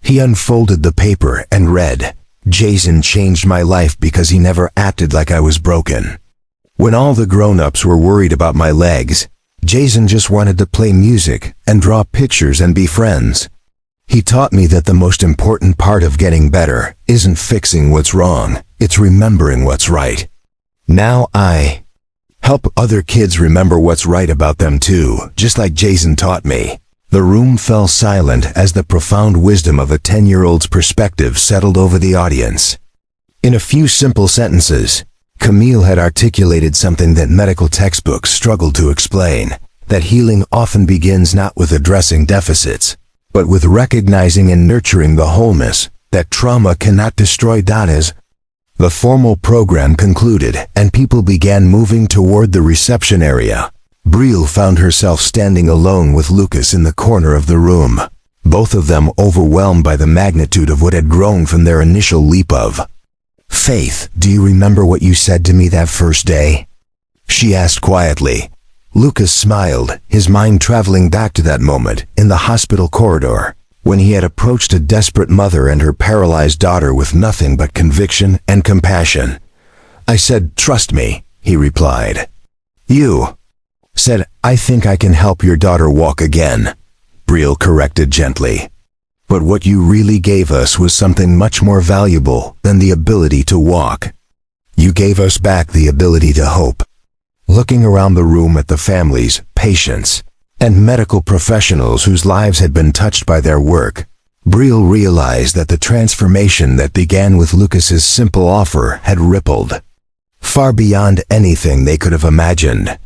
He unfolded the paper and read, "Jason changed my life because he never acted like I was broken. When all the grown-ups were worried about my legs, Jason just wanted to play music and draw pictures and be friends. He taught me that the most important part of getting better isn't fixing what's wrong, it's remembering what's right. Now I help other kids remember what's right about them too, just like Jason taught me." The room fell silent as the profound wisdom of a 10-year-old's perspective settled over the audience. In a few simple sentences, Camille had articulated something that medical textbooks struggled to explain, that healing often begins not with addressing deficits, but with recognizing and nurturing the wholeness, that trauma cannot destroy As the formal program concluded and people began moving toward the reception area, Brielle found herself standing alone with Lucas in the corner of the room, both of them overwhelmed by the magnitude of what had grown from their initial leap of faith. "Do you remember what you said to me that first day?" she asked quietly. Lucas smiled, his mind traveling back to that moment in the hospital corridor, when he had approached a desperate mother and her paralyzed daughter with nothing but conviction and compassion. "I said, trust me," he replied. "You said, I think I can help your daughter walk again," Brielle corrected gently. "But what you really gave us was something much more valuable than the ability to walk. You gave us back the ability to hope." Looking around the room at the families, patients, and medical professionals whose lives had been touched by their work, Brielle realized that the transformation that began with Lucas's simple offer had rippled far beyond anything they could have imagined.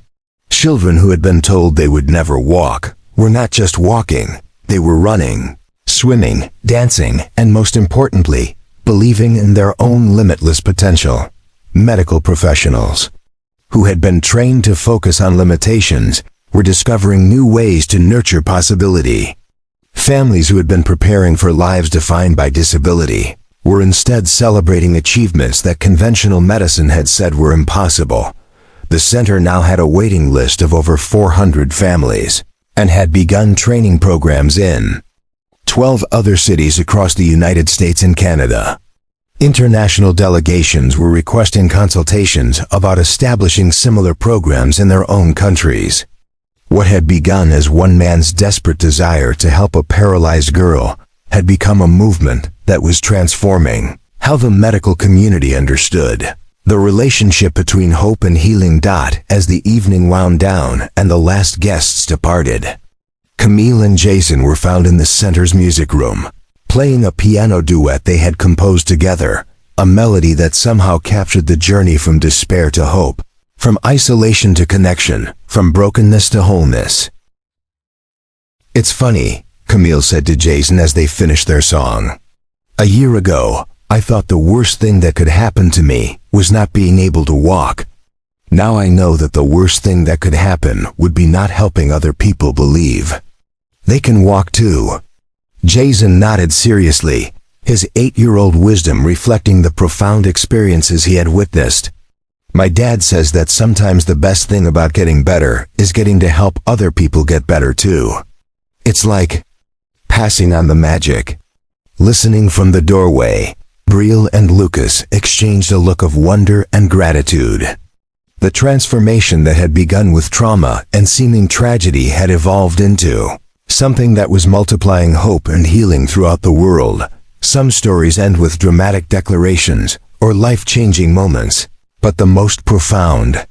Children who had been told they would never walk were not just walking, they were running, swimming, dancing, and most importantly, believing in their own limitless potential. Medical professionals who had been trained to focus on limitations were discovering new ways to nurture possibility. Families who had been preparing for lives defined by disability were instead celebrating achievements that conventional medicine had said were impossible. The center now had a waiting list of over 400 families and had begun training programs in 12 other cities across the United States and Canada. International delegations were requesting consultations about establishing similar programs in their own countries. What had begun as one man's desperate desire to help a paralyzed girl had become a movement that was transforming how the medical community understood the relationship between hope and healing. As the evening wound down and the last guests departed, Camille and Jason were found in the center's music room, playing a piano duet they had composed together, a melody that somehow captured the journey from despair to hope, from isolation to connection, from brokenness to wholeness. "It's funny," Camille said to Jason as they finished their song. "A year ago, I thought the worst thing that could happen to me was not being able to walk. Now I know that the worst thing that could happen would be not helping other people believe they can walk too." Jason nodded seriously, his 8-year-old wisdom reflecting the profound experiences he had witnessed. "My dad says that sometimes the best thing about getting better is getting to help other people get better too. It's like passing on the magic." Listening from the doorway, Brielle and Lucas exchanged a look of wonder and gratitude. The transformation that had begun with trauma and seeming tragedy had evolved into something that was multiplying hope and healing throughout the world. Some stories end with dramatic declarations, or life-changing moments, but the most profound.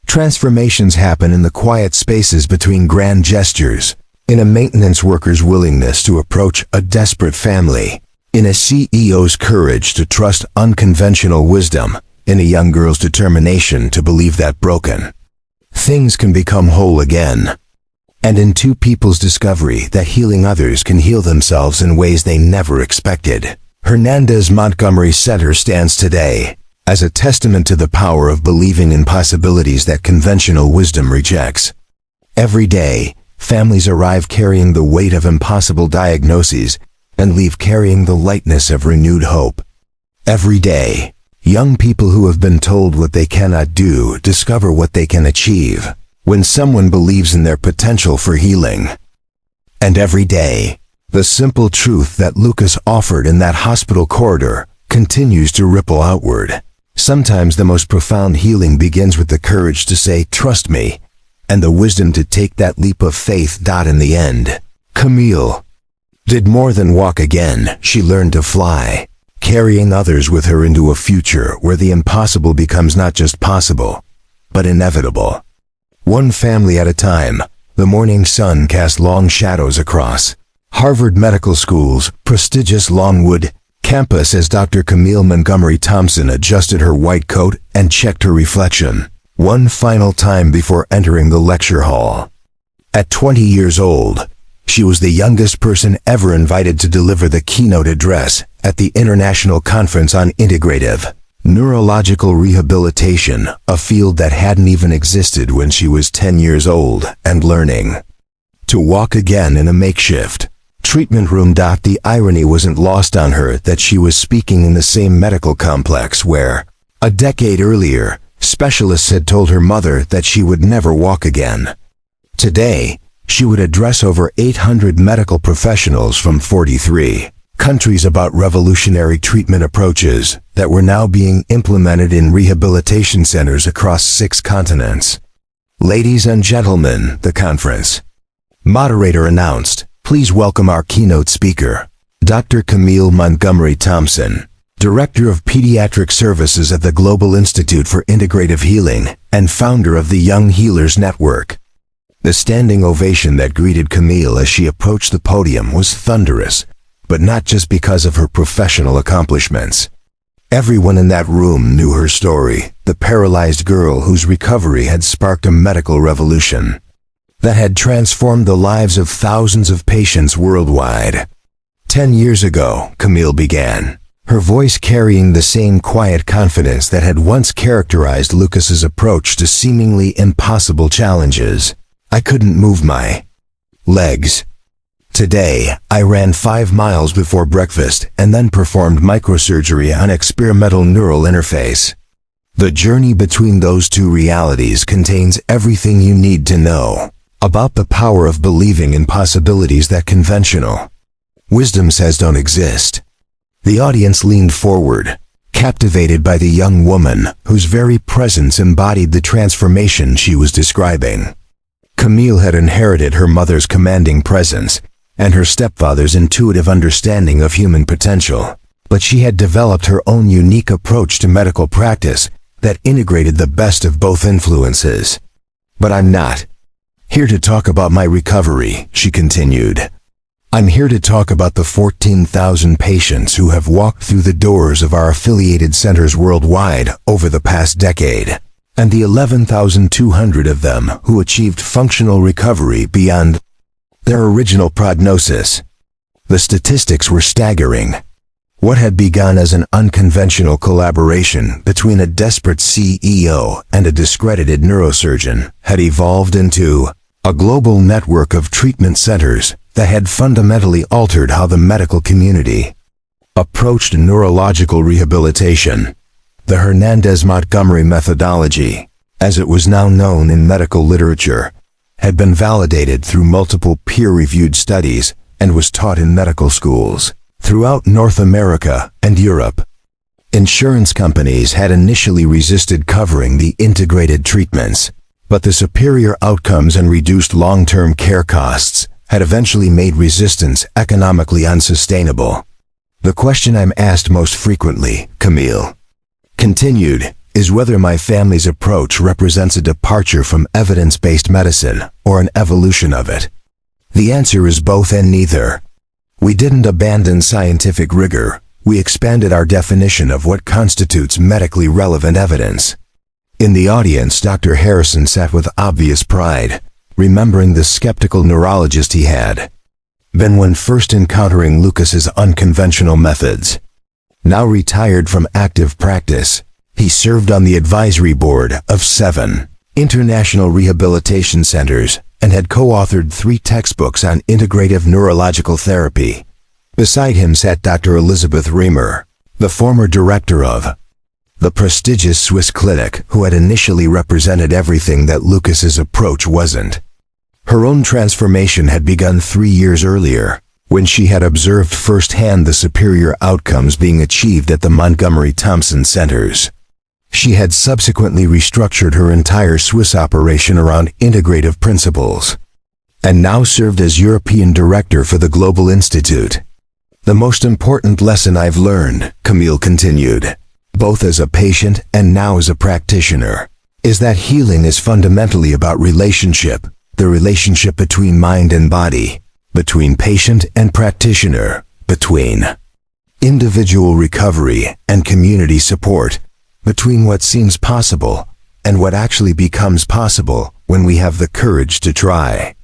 Transformations happen in the quiet spaces between grand gestures, in a maintenance worker's willingness to approach a desperate family, in a CEO's courage to trust unconventional wisdom, in a young girl's determination to believe that broken things can become whole again, and in two people's discovery that healing others can heal themselves in ways they never expected. Hernandez Montgomery Center stands today as a testament to the power of believing in possibilities that conventional wisdom rejects. Every day, families arrive carrying the weight of impossible diagnoses and leave carrying the lightness of renewed hope. Every day, young people who have been told what they cannot do discover what they can achieve when someone believes in their potential for healing. And every day, the simple truth that Lucas offered in that hospital corridor continues to ripple outward. Sometimes the most profound healing begins with the courage to say, "Trust me," and the wisdom to take that leap of faith. In the end, Camille did more than walk again. She learned to fly, carrying others with her into a future where the impossible becomes not just possible, but inevitable. One family at a time, the morning sun cast long shadows across Harvard Medical School's prestigious Longwood campus as Dr. Camille Montgomery Thompson adjusted her white coat and checked her reflection one final time before entering the lecture hall. At 20 years old, she was the youngest person ever invited to deliver the keynote address at the International Conference on Integrative Neurological Rehabilitation, a field that hadn't even existed when she was 10 years old and learning to walk again in a makeshift treatment room. The irony wasn't lost on her that she was speaking in the same medical complex where, a decade earlier, specialists had told her mother that she would never walk again. Today, she would address over 800 medical professionals from 43 countries about revolutionary treatment approaches that were now being implemented in rehabilitation centers across 6 continents. Ladies and gentlemen, the conference moderator announced, "Please welcome our keynote speaker, Dr. Camille Montgomery Thompson, Director of Pediatric Services at the Global Institute for Integrative Healing and founder of the Young Healers Network." The standing ovation that greeted Camille as she approached the podium was thunderous, but not just because of her professional accomplishments. Everyone in that room knew her story, the paralyzed girl whose recovery had sparked a medical revolution that had transformed the lives of thousands of patients worldwide. 10 years ago, Camille began, her voice carrying the same quiet confidence that had once characterized Lucas's approach to seemingly impossible challenges. "I couldn't move my legs. Today, I ran 5 miles before breakfast and then performed microsurgery on experimental neural interface." The journey between those two realities contains everything you need to know about the power of believing in possibilities that conventional wisdom says don't exist. The audience leaned forward, captivated by the young woman whose very presence embodied the transformation she was describing. Camille had inherited her mother's commanding presence and her stepfather's intuitive understanding of human potential, but she had developed her own unique approach to medical practice that integrated the best of both influences. "But I'm not here to talk about my recovery," she continued. "I'm here to talk about the 14,000 patients who have walked through the doors of our affiliated centers worldwide over the past decade, and the 11,200 of them who achieved functional recovery beyond their original prognosis." The statistics were staggering. What had begun as an unconventional collaboration between a desperate CEO and a discredited neurosurgeon had evolved into a global network of treatment centers that had fundamentally altered how the medical community approached neurological rehabilitation. The Hernandez Montgomery methodology, as it was now known in medical literature, had been validated through multiple peer-reviewed studies and was taught in medical schools throughout North America and Europe. Insurance companies had initially resisted covering the integrated treatments, but the superior outcomes and reduced long-term care costs had eventually made resistance economically unsustainable. The question I'm asked most frequently, "Camille, Continued, is whether my family's approach represents a departure from evidence-based medicine or an evolution of it. The answer is both and neither. We didn't abandon scientific rigor, we expanded our definition of what constitutes medically relevant evidence. In the audience, Dr. Harrison sat with obvious pride, remembering the skeptical neurologist he had been when first encountering Lucas's unconventional methods. Now retired from active practice, he served on the advisory board of 7 international rehabilitation centers and had co-authored 3 textbooks on integrative neurological therapy. Beside him sat Dr. Elizabeth Reamer, the former director of the prestigious Swiss clinic, who had initially represented everything that Lucas's approach wasn't. Her own transformation had begun 3 years earlier, when she had observed firsthand the superior outcomes being achieved at the Montgomery Thompson centers. She had subsequently restructured her entire Swiss operation around integrative principles, and now served as European Director for the Global Institute. The most important lesson I've learned, Camille continued, both as a patient and now as a practitioner, is that healing is fundamentally about relationship, the relationship between mind and body, between patient and practitioner, between individual recovery and community support, between what seems possible and what actually becomes possible when we have the courage to try.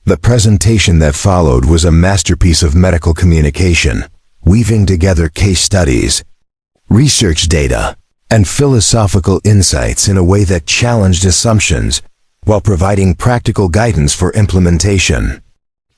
The presentation that followed was a masterpiece of medical communication, weaving together case studies, research data, and philosophical insights in a way that challenged assumptions while providing practical guidance for implementation.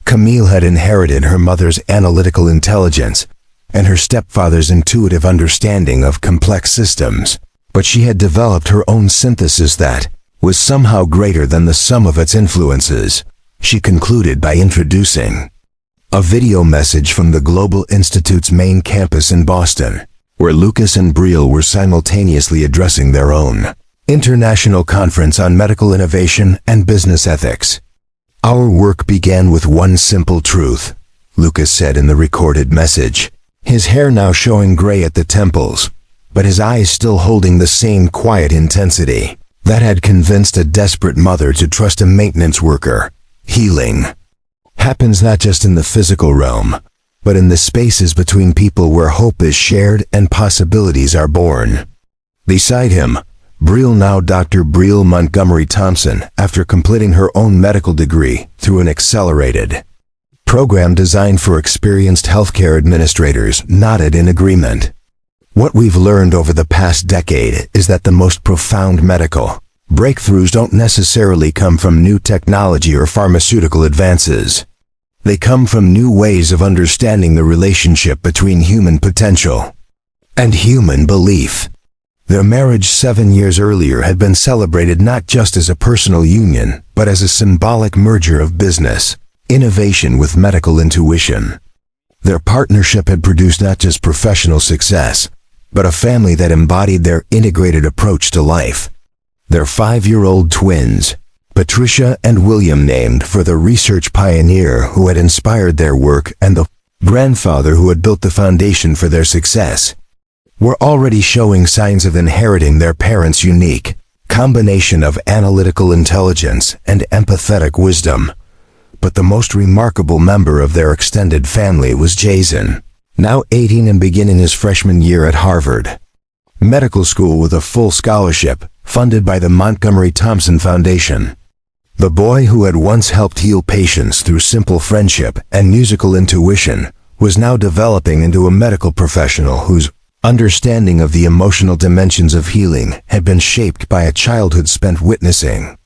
Camille had inherited her mother's analytical intelligence and her stepfather's intuitive understanding of complex systems, but she had developed her own synthesis that was somehow greater than the sum of its influences. She concluded by introducing a video message from the Global Institute's main campus in Boston, where Lucas and Brielle were simultaneously addressing their own International Conference on Medical Innovation and Business Ethics. Our work began with one simple truth, Lucas said in the recorded message, his hair now showing gray at the temples, but his eyes still holding the same quiet intensity that had convinced a desperate mother to trust a maintenance worker. Healing happens not just in the physical realm, but in the spaces between people where hope is shared and possibilities are born. Beside him, Brielle, now Dr. Brielle Montgomery Thompson, after completing her own medical degree through an accelerated program designed for experienced healthcare administrators, nodded in agreement. What we've learned over the past decade is that the most profound medical breakthroughs don't necessarily come from new technology or pharmaceutical advances. They come from new ways of understanding the relationship between human potential and human belief. Their marriage 7 years earlier had been celebrated not just as a personal union, but as a symbolic merger of business, innovation with medical intuition. Their partnership had produced not just professional success, but a family that embodied their integrated approach to life. Their 5-year-old twins, Patricia and William, named for the research pioneer who had inspired their work and the grandfather who had built the foundation for their success, were already showing signs of inheriting their parents' unique combination of analytical intelligence and empathetic wisdom. But the most remarkable member of their extended family was Jason, now 18 and beginning his freshman year at Harvard Medical School with a full scholarship funded by the Montgomery Thompson Foundation. The boy who had once helped heal patients through simple friendship and musical intuition was now developing into a medical professional whose understanding of the emotional dimensions of healing had been shaped by a childhood spent witnessing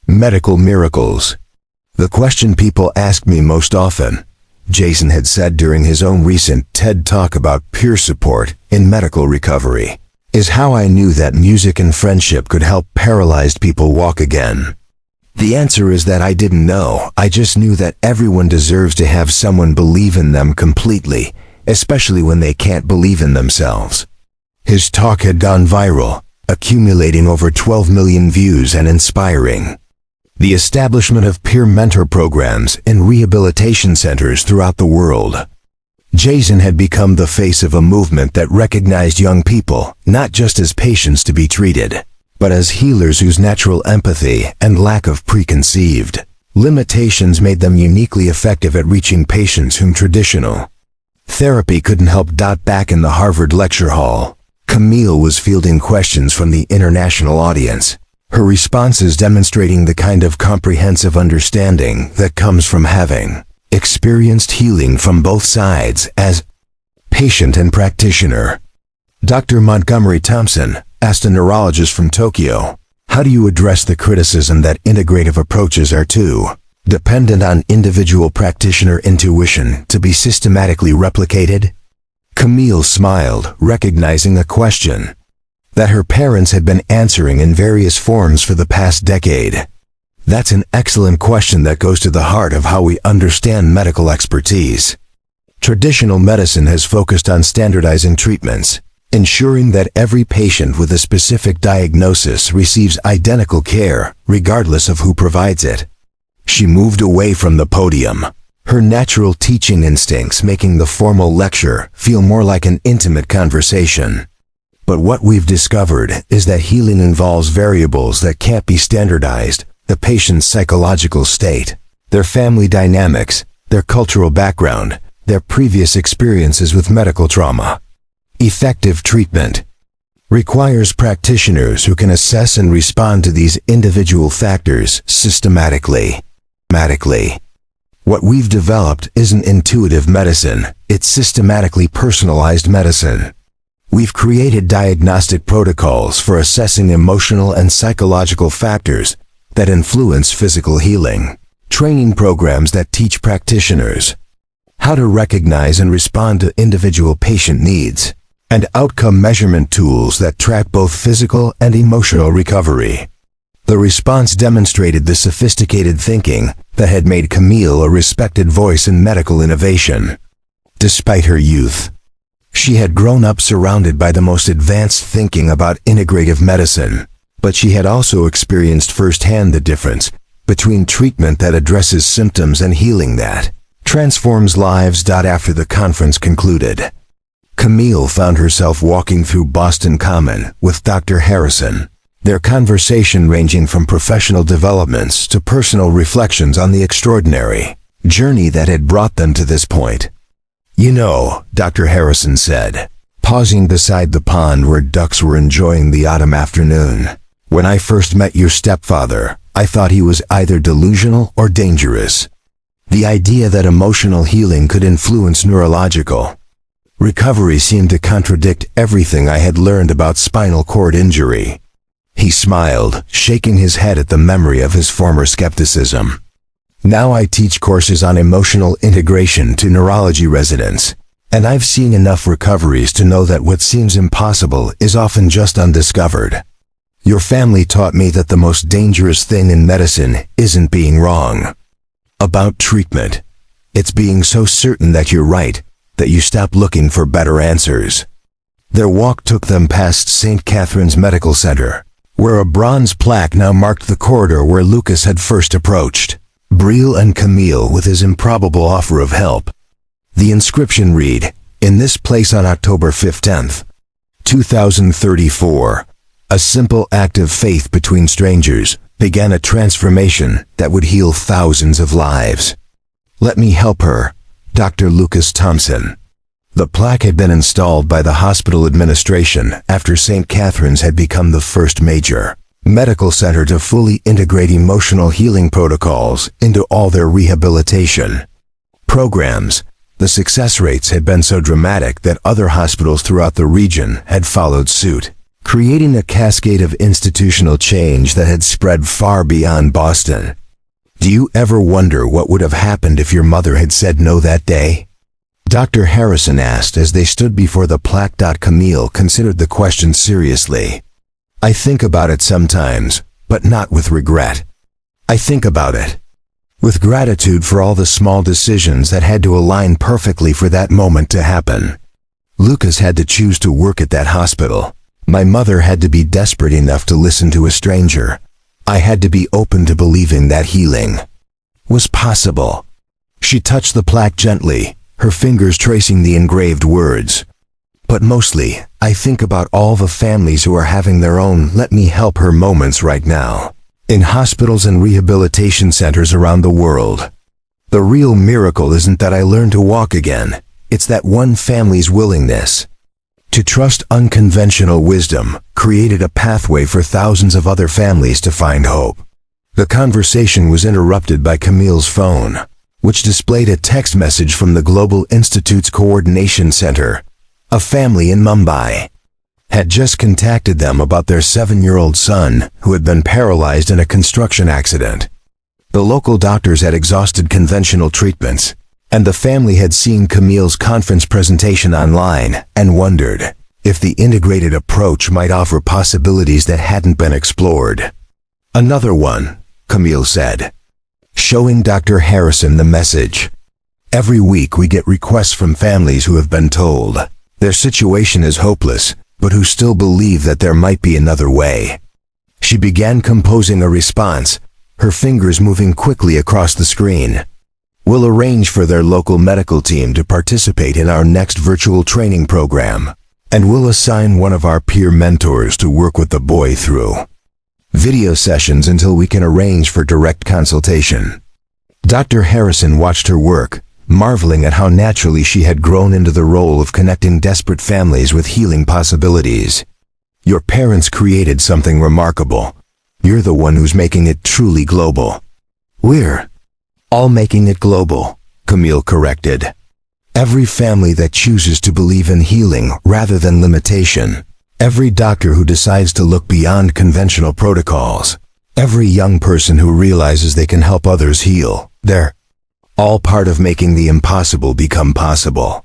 medical miracles. The question people ask me most often, Jason had said during his own recent TED Talk about peer support in medical recovery, is how I knew that music and friendship could help paralyzed people walk again. The answer is that I didn't know. I just knew that everyone deserves to have someone believe in them completely, especially when they can't believe in themselves. His talk had gone viral, accumulating over 12 million views and inspiring the establishment of peer mentor programs in rehabilitation centers throughout the world. Jason had become the face of a movement that recognized young people not just as patients to be treated, but as healers whose natural empathy and lack of preconceived limitations made them uniquely effective at reaching patients whom traditional therapy couldn't help. Back in the Harvard lecture hall, Camille was fielding questions from the international audience, her responses demonstrating the kind of comprehensive understanding that comes from having experienced healing from both sides as patient and practitioner. Dr. Montgomery Thompson asked a neurologist from Tokyo, "How do you address the criticism that integrative approaches are too dependent on individual practitioner intuition to be systematically replicated?" Camille smiled, recognizing a question that her parents had been answering in various forms for the past decade. That's an excellent question that goes to the heart of how we understand medical expertise. Traditional medicine has focused on standardizing treatments, ensuring that every patient with a specific diagnosis receives identical care, regardless of who provides it. She moved away from the podium, her natural teaching instincts making the formal lecture feel more like an intimate conversation. But what we've discovered is that healing involves variables that can't be standardized: the patient's psychological state, their family dynamics, their cultural background, their previous experiences with medical trauma. Effective treatment requires practitioners who can assess and respond to these individual factors systematically. What we've developed isn't intuitive medicine, it's systematically personalized medicine. We've created diagnostic protocols for assessing emotional and psychological factors that influence physical healing, training programs that teach practitioners how to recognize and respond to individual patient needs, and outcome measurement tools that track both physical and emotional recovery. The response demonstrated the sophisticated thinking that had made Camille a respected voice in medical innovation. Despite her youth, she had grown up surrounded by the most advanced thinking about integrative medicine, but she had also experienced firsthand the difference between treatment that addresses symptoms and healing that transforms lives. After the conference concluded, Camille found herself walking through Boston Common with Dr. Harrison, their conversation ranging from professional developments to personal reflections on the extraordinary journey that had brought them to this point. "You know," Dr. Harrison said, pausing beside the pond where ducks were enjoying the autumn afternoon, "when I first met your stepfather, I thought he was either delusional or dangerous. The idea that emotional healing could influence neurological recovery seemed to contradict everything I had learned about spinal cord injury." He smiled, shaking his head at the memory of his former skepticism. "Now I teach courses on emotional integration to neurology residents, and I've seen enough recoveries to know that what seems impossible is often just undiscovered. Your family taught me that the most dangerous thing in medicine isn't being wrong about treatment. It's being so certain that you're right that you stop looking for better answers." Their walk took them past St. Catherine's Medical Center, where a bronze plaque now marked the corridor where Lucas had first approached Brielle and Camille with his improbable offer of help. The inscription read, "In this place on October 15th, 2034, a simple act of faith between strangers began a transformation that would heal thousands of lives. Let me help her, Dr. Lucas Thompson." The plaque had been installed by the hospital administration after St. Catherine's had become the first major medical center to fully integrate emotional healing protocols into all their rehabilitation programs. The success rates had been so dramatic that other hospitals throughout the region had followed suit, creating a cascade of institutional change that had spread far beyond Boston. "Do you ever wonder what would have happened if your mother had said no that day?" Dr. Harrison asked as they stood before the plaque. Camille considered the question seriously. "I think about it sometimes, but not with regret. I think about it with gratitude for all the small decisions that had to align perfectly for that moment to happen. Lucas had to choose to work at that hospital. My mother had to be desperate enough to listen to a stranger. I had to be open to believing that healing was possible." She touched the plaque gently, her fingers tracing the engraved words. But mostly, I think about all the families who are having their own "let me help her" moments right now, in hospitals and rehabilitation centers around the world. The real miracle isn't that I learned to walk again, it's that one family's willingness to trust unconventional wisdom created a pathway for thousands of other families to find hope. The conversation was interrupted by Camille's phone, which displayed a text message from the Global Institute's Coordination Center. A family in Mumbai had just contacted them about their 7-year-old son who had been paralyzed in a construction accident. The local doctors had exhausted conventional treatments, and the family had seen Camille's conference presentation online and wondered if the integrated approach might offer possibilities that hadn't been explored. "Another one," Camille said, showing Dr. Harrison the message. "Every week we get requests from families who have been told their situation is hopeless, but who still believe that there might be another way." She began composing a response, her fingers moving quickly across the screen. "We'll arrange for their local medical team to participate in our next virtual training program, and we'll assign one of our peer mentors to work with the boy through video sessions until we can arrange for direct consultation." Dr. Harrison watched her work, marveling at how naturally she had grown into the role of connecting desperate families with healing possibilities. "Your parents created something remarkable. You're the one who's making it truly global." "We're all making it global," Camille corrected. "Every family that chooses to believe in healing rather than limitation. Every doctor who decides to look beyond conventional protocols. Every young person who realizes they can help others heal. They're all part of making the impossible become possible."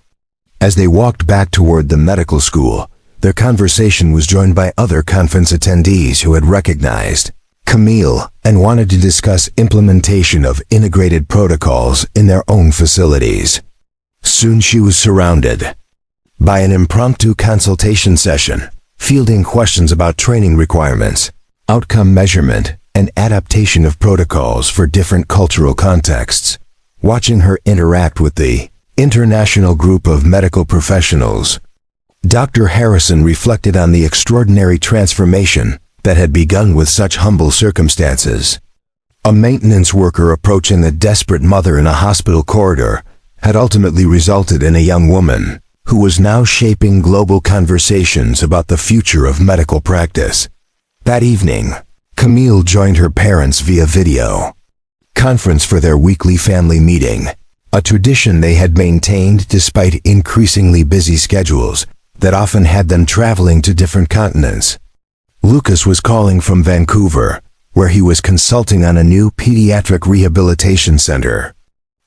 As they walked back toward the medical school, their conversation was joined by other conference attendees who had recognized Camille and wanted to discuss implementation of integrated protocols in their own facilities. Soon she was surrounded by an impromptu consultation session, fielding questions about training requirements, outcome measurement, and adaptation of protocols for different cultural contexts. Watching her interact with the international group of medical professionals, Dr. Harrison reflected on the extraordinary transformation that had begun with such humble circumstances. A maintenance worker approaching a desperate mother in a hospital corridor had ultimately resulted in a young woman who was now shaping global conversations about the future of medical practice. That evening, Camille joined her parents via video conference for their weekly family meeting, a tradition they had maintained despite increasingly busy schedules that often had them traveling to different continents. Lucas was calling from Vancouver, where he was consulting on a new pediatric rehabilitation center.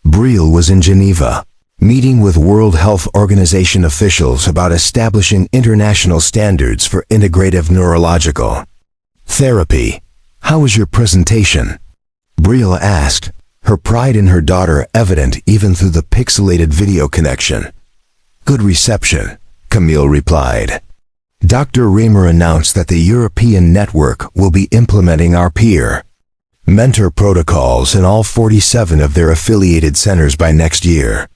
Brielle was in Geneva, meeting with World Health Organization officials about establishing international standards for integrative neurological therapy. "How was your presentation?" Brielle asked, her pride in her daughter evident even through the pixelated video connection. "Good reception," Camille replied. Dr. Raymer announced that the European network will be implementing our peer mentor protocols in all 47 of their affiliated centers by next year.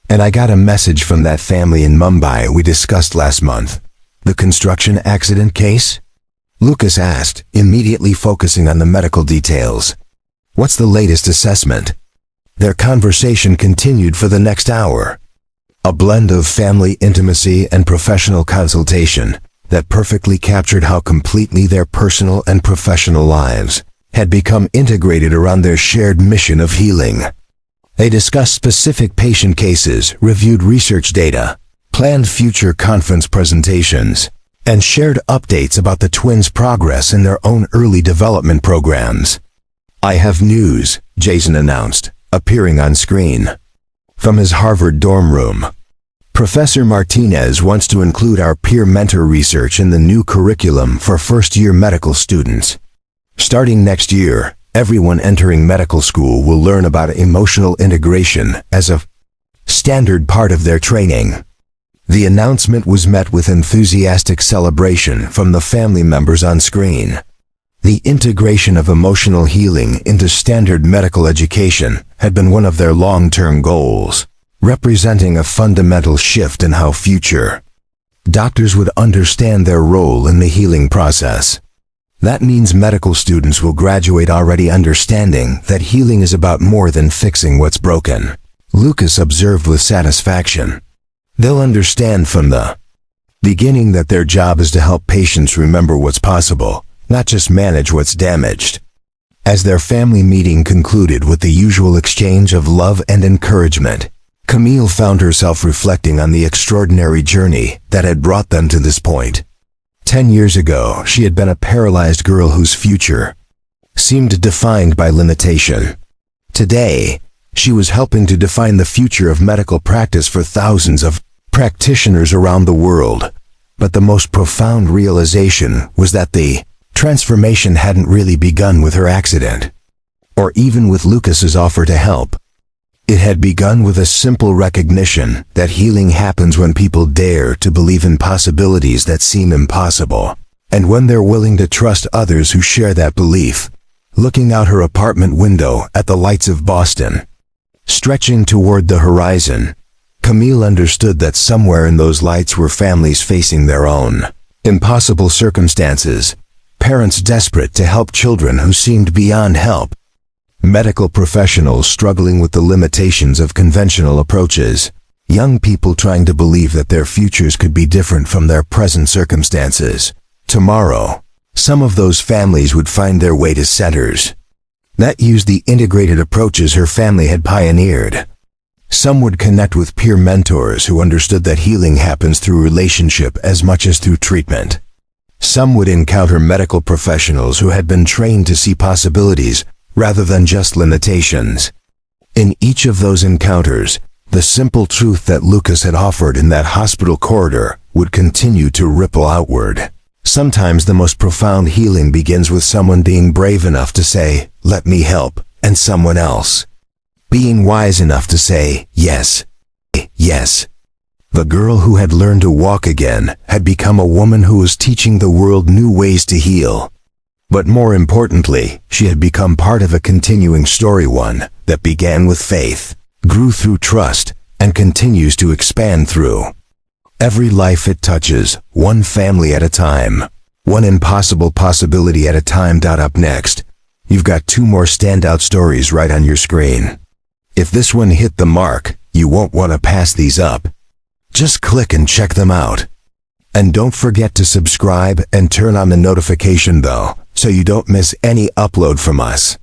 "And I got a message from that family in Mumbai we discussed last month. The construction accident case?" Lucas asked, immediately focusing on the medical details. "What's the latest assessment?" Their conversation continued for the next hour. A blend of family intimacy and professional consultation that perfectly captured how completely their personal and professional lives had become integrated around their shared mission of healing. They discussed specific patient cases, reviewed research data, planned future conference presentations, and shared updates about the twins' progress in their own early development programs. "I have news," Jason announced, appearing on screen. From his Harvard dorm room, "Professor Martinez wants to include our peer-mentor research in the new curriculum for first-year medical students. Starting next year, everyone entering medical school will learn about emotional integration as a standard part of their training." The announcement was met with enthusiastic celebration from the family members on screen. The integration of emotional healing into standard medical education had been one of their long-term goals, representing a fundamental shift in how future doctors would understand their role in the healing process. That means medical students will graduate already understanding that healing is about more than fixing what's broken. Lucas observed with satisfaction. They'll understand from the beginning that their job is to help patients remember what's possible, not just manage what's damaged. As their family meeting concluded with the usual exchange of love and encouragement, Camille found herself reflecting on the extraordinary journey that had brought them to this point. 10 years ago, she had been a paralyzed girl whose future seemed defined by limitation. Today, she was helping to define the future of medical practice for thousands of practitioners around the world. But the most profound realization was that the transformation hadn't really begun with her accident, or even with Lucas's offer to help. It had begun with a simple recognition that healing happens when people dare to believe in possibilities that seem impossible, and when they're willing to trust others who share that belief. Looking out her apartment window at the lights of Boston, stretching toward the horizon, Camille understood that somewhere in those lights were families facing their own impossible circumstances, parents desperate to help children who seemed beyond help, medical professionals struggling with the limitations of conventional approaches, young people trying to believe that their futures could be different from their present circumstances. Tomorrow, some of those families would find their way to centers that used the integrated approaches her family had pioneered. Some would connect with peer mentors who understood that healing happens through relationship as much as through treatment. Some would encounter medical professionals who had been trained to see possibilities rather than just limitations. In each of those encounters, the simple truth that Lucas had offered in that hospital corridor would continue to ripple outward. Sometimes the most profound healing begins with someone being brave enough to say, "Let me help," and someone else being wise enough to say, "Yes, yes." The girl who had learned to walk again had become a woman who was teaching the world new ways to heal. But more importantly, she had become part of a continuing story, one that began with faith, grew through trust, and continues to expand through every life it touches, one family at a time, one impossible possibility at a time. Up next, you've got two more standout stories right on your screen. If this one hit the mark, you won't want to pass these up. Just click and check them out. And don't forget to subscribe and turn on the notification bell so you don't miss any upload from us.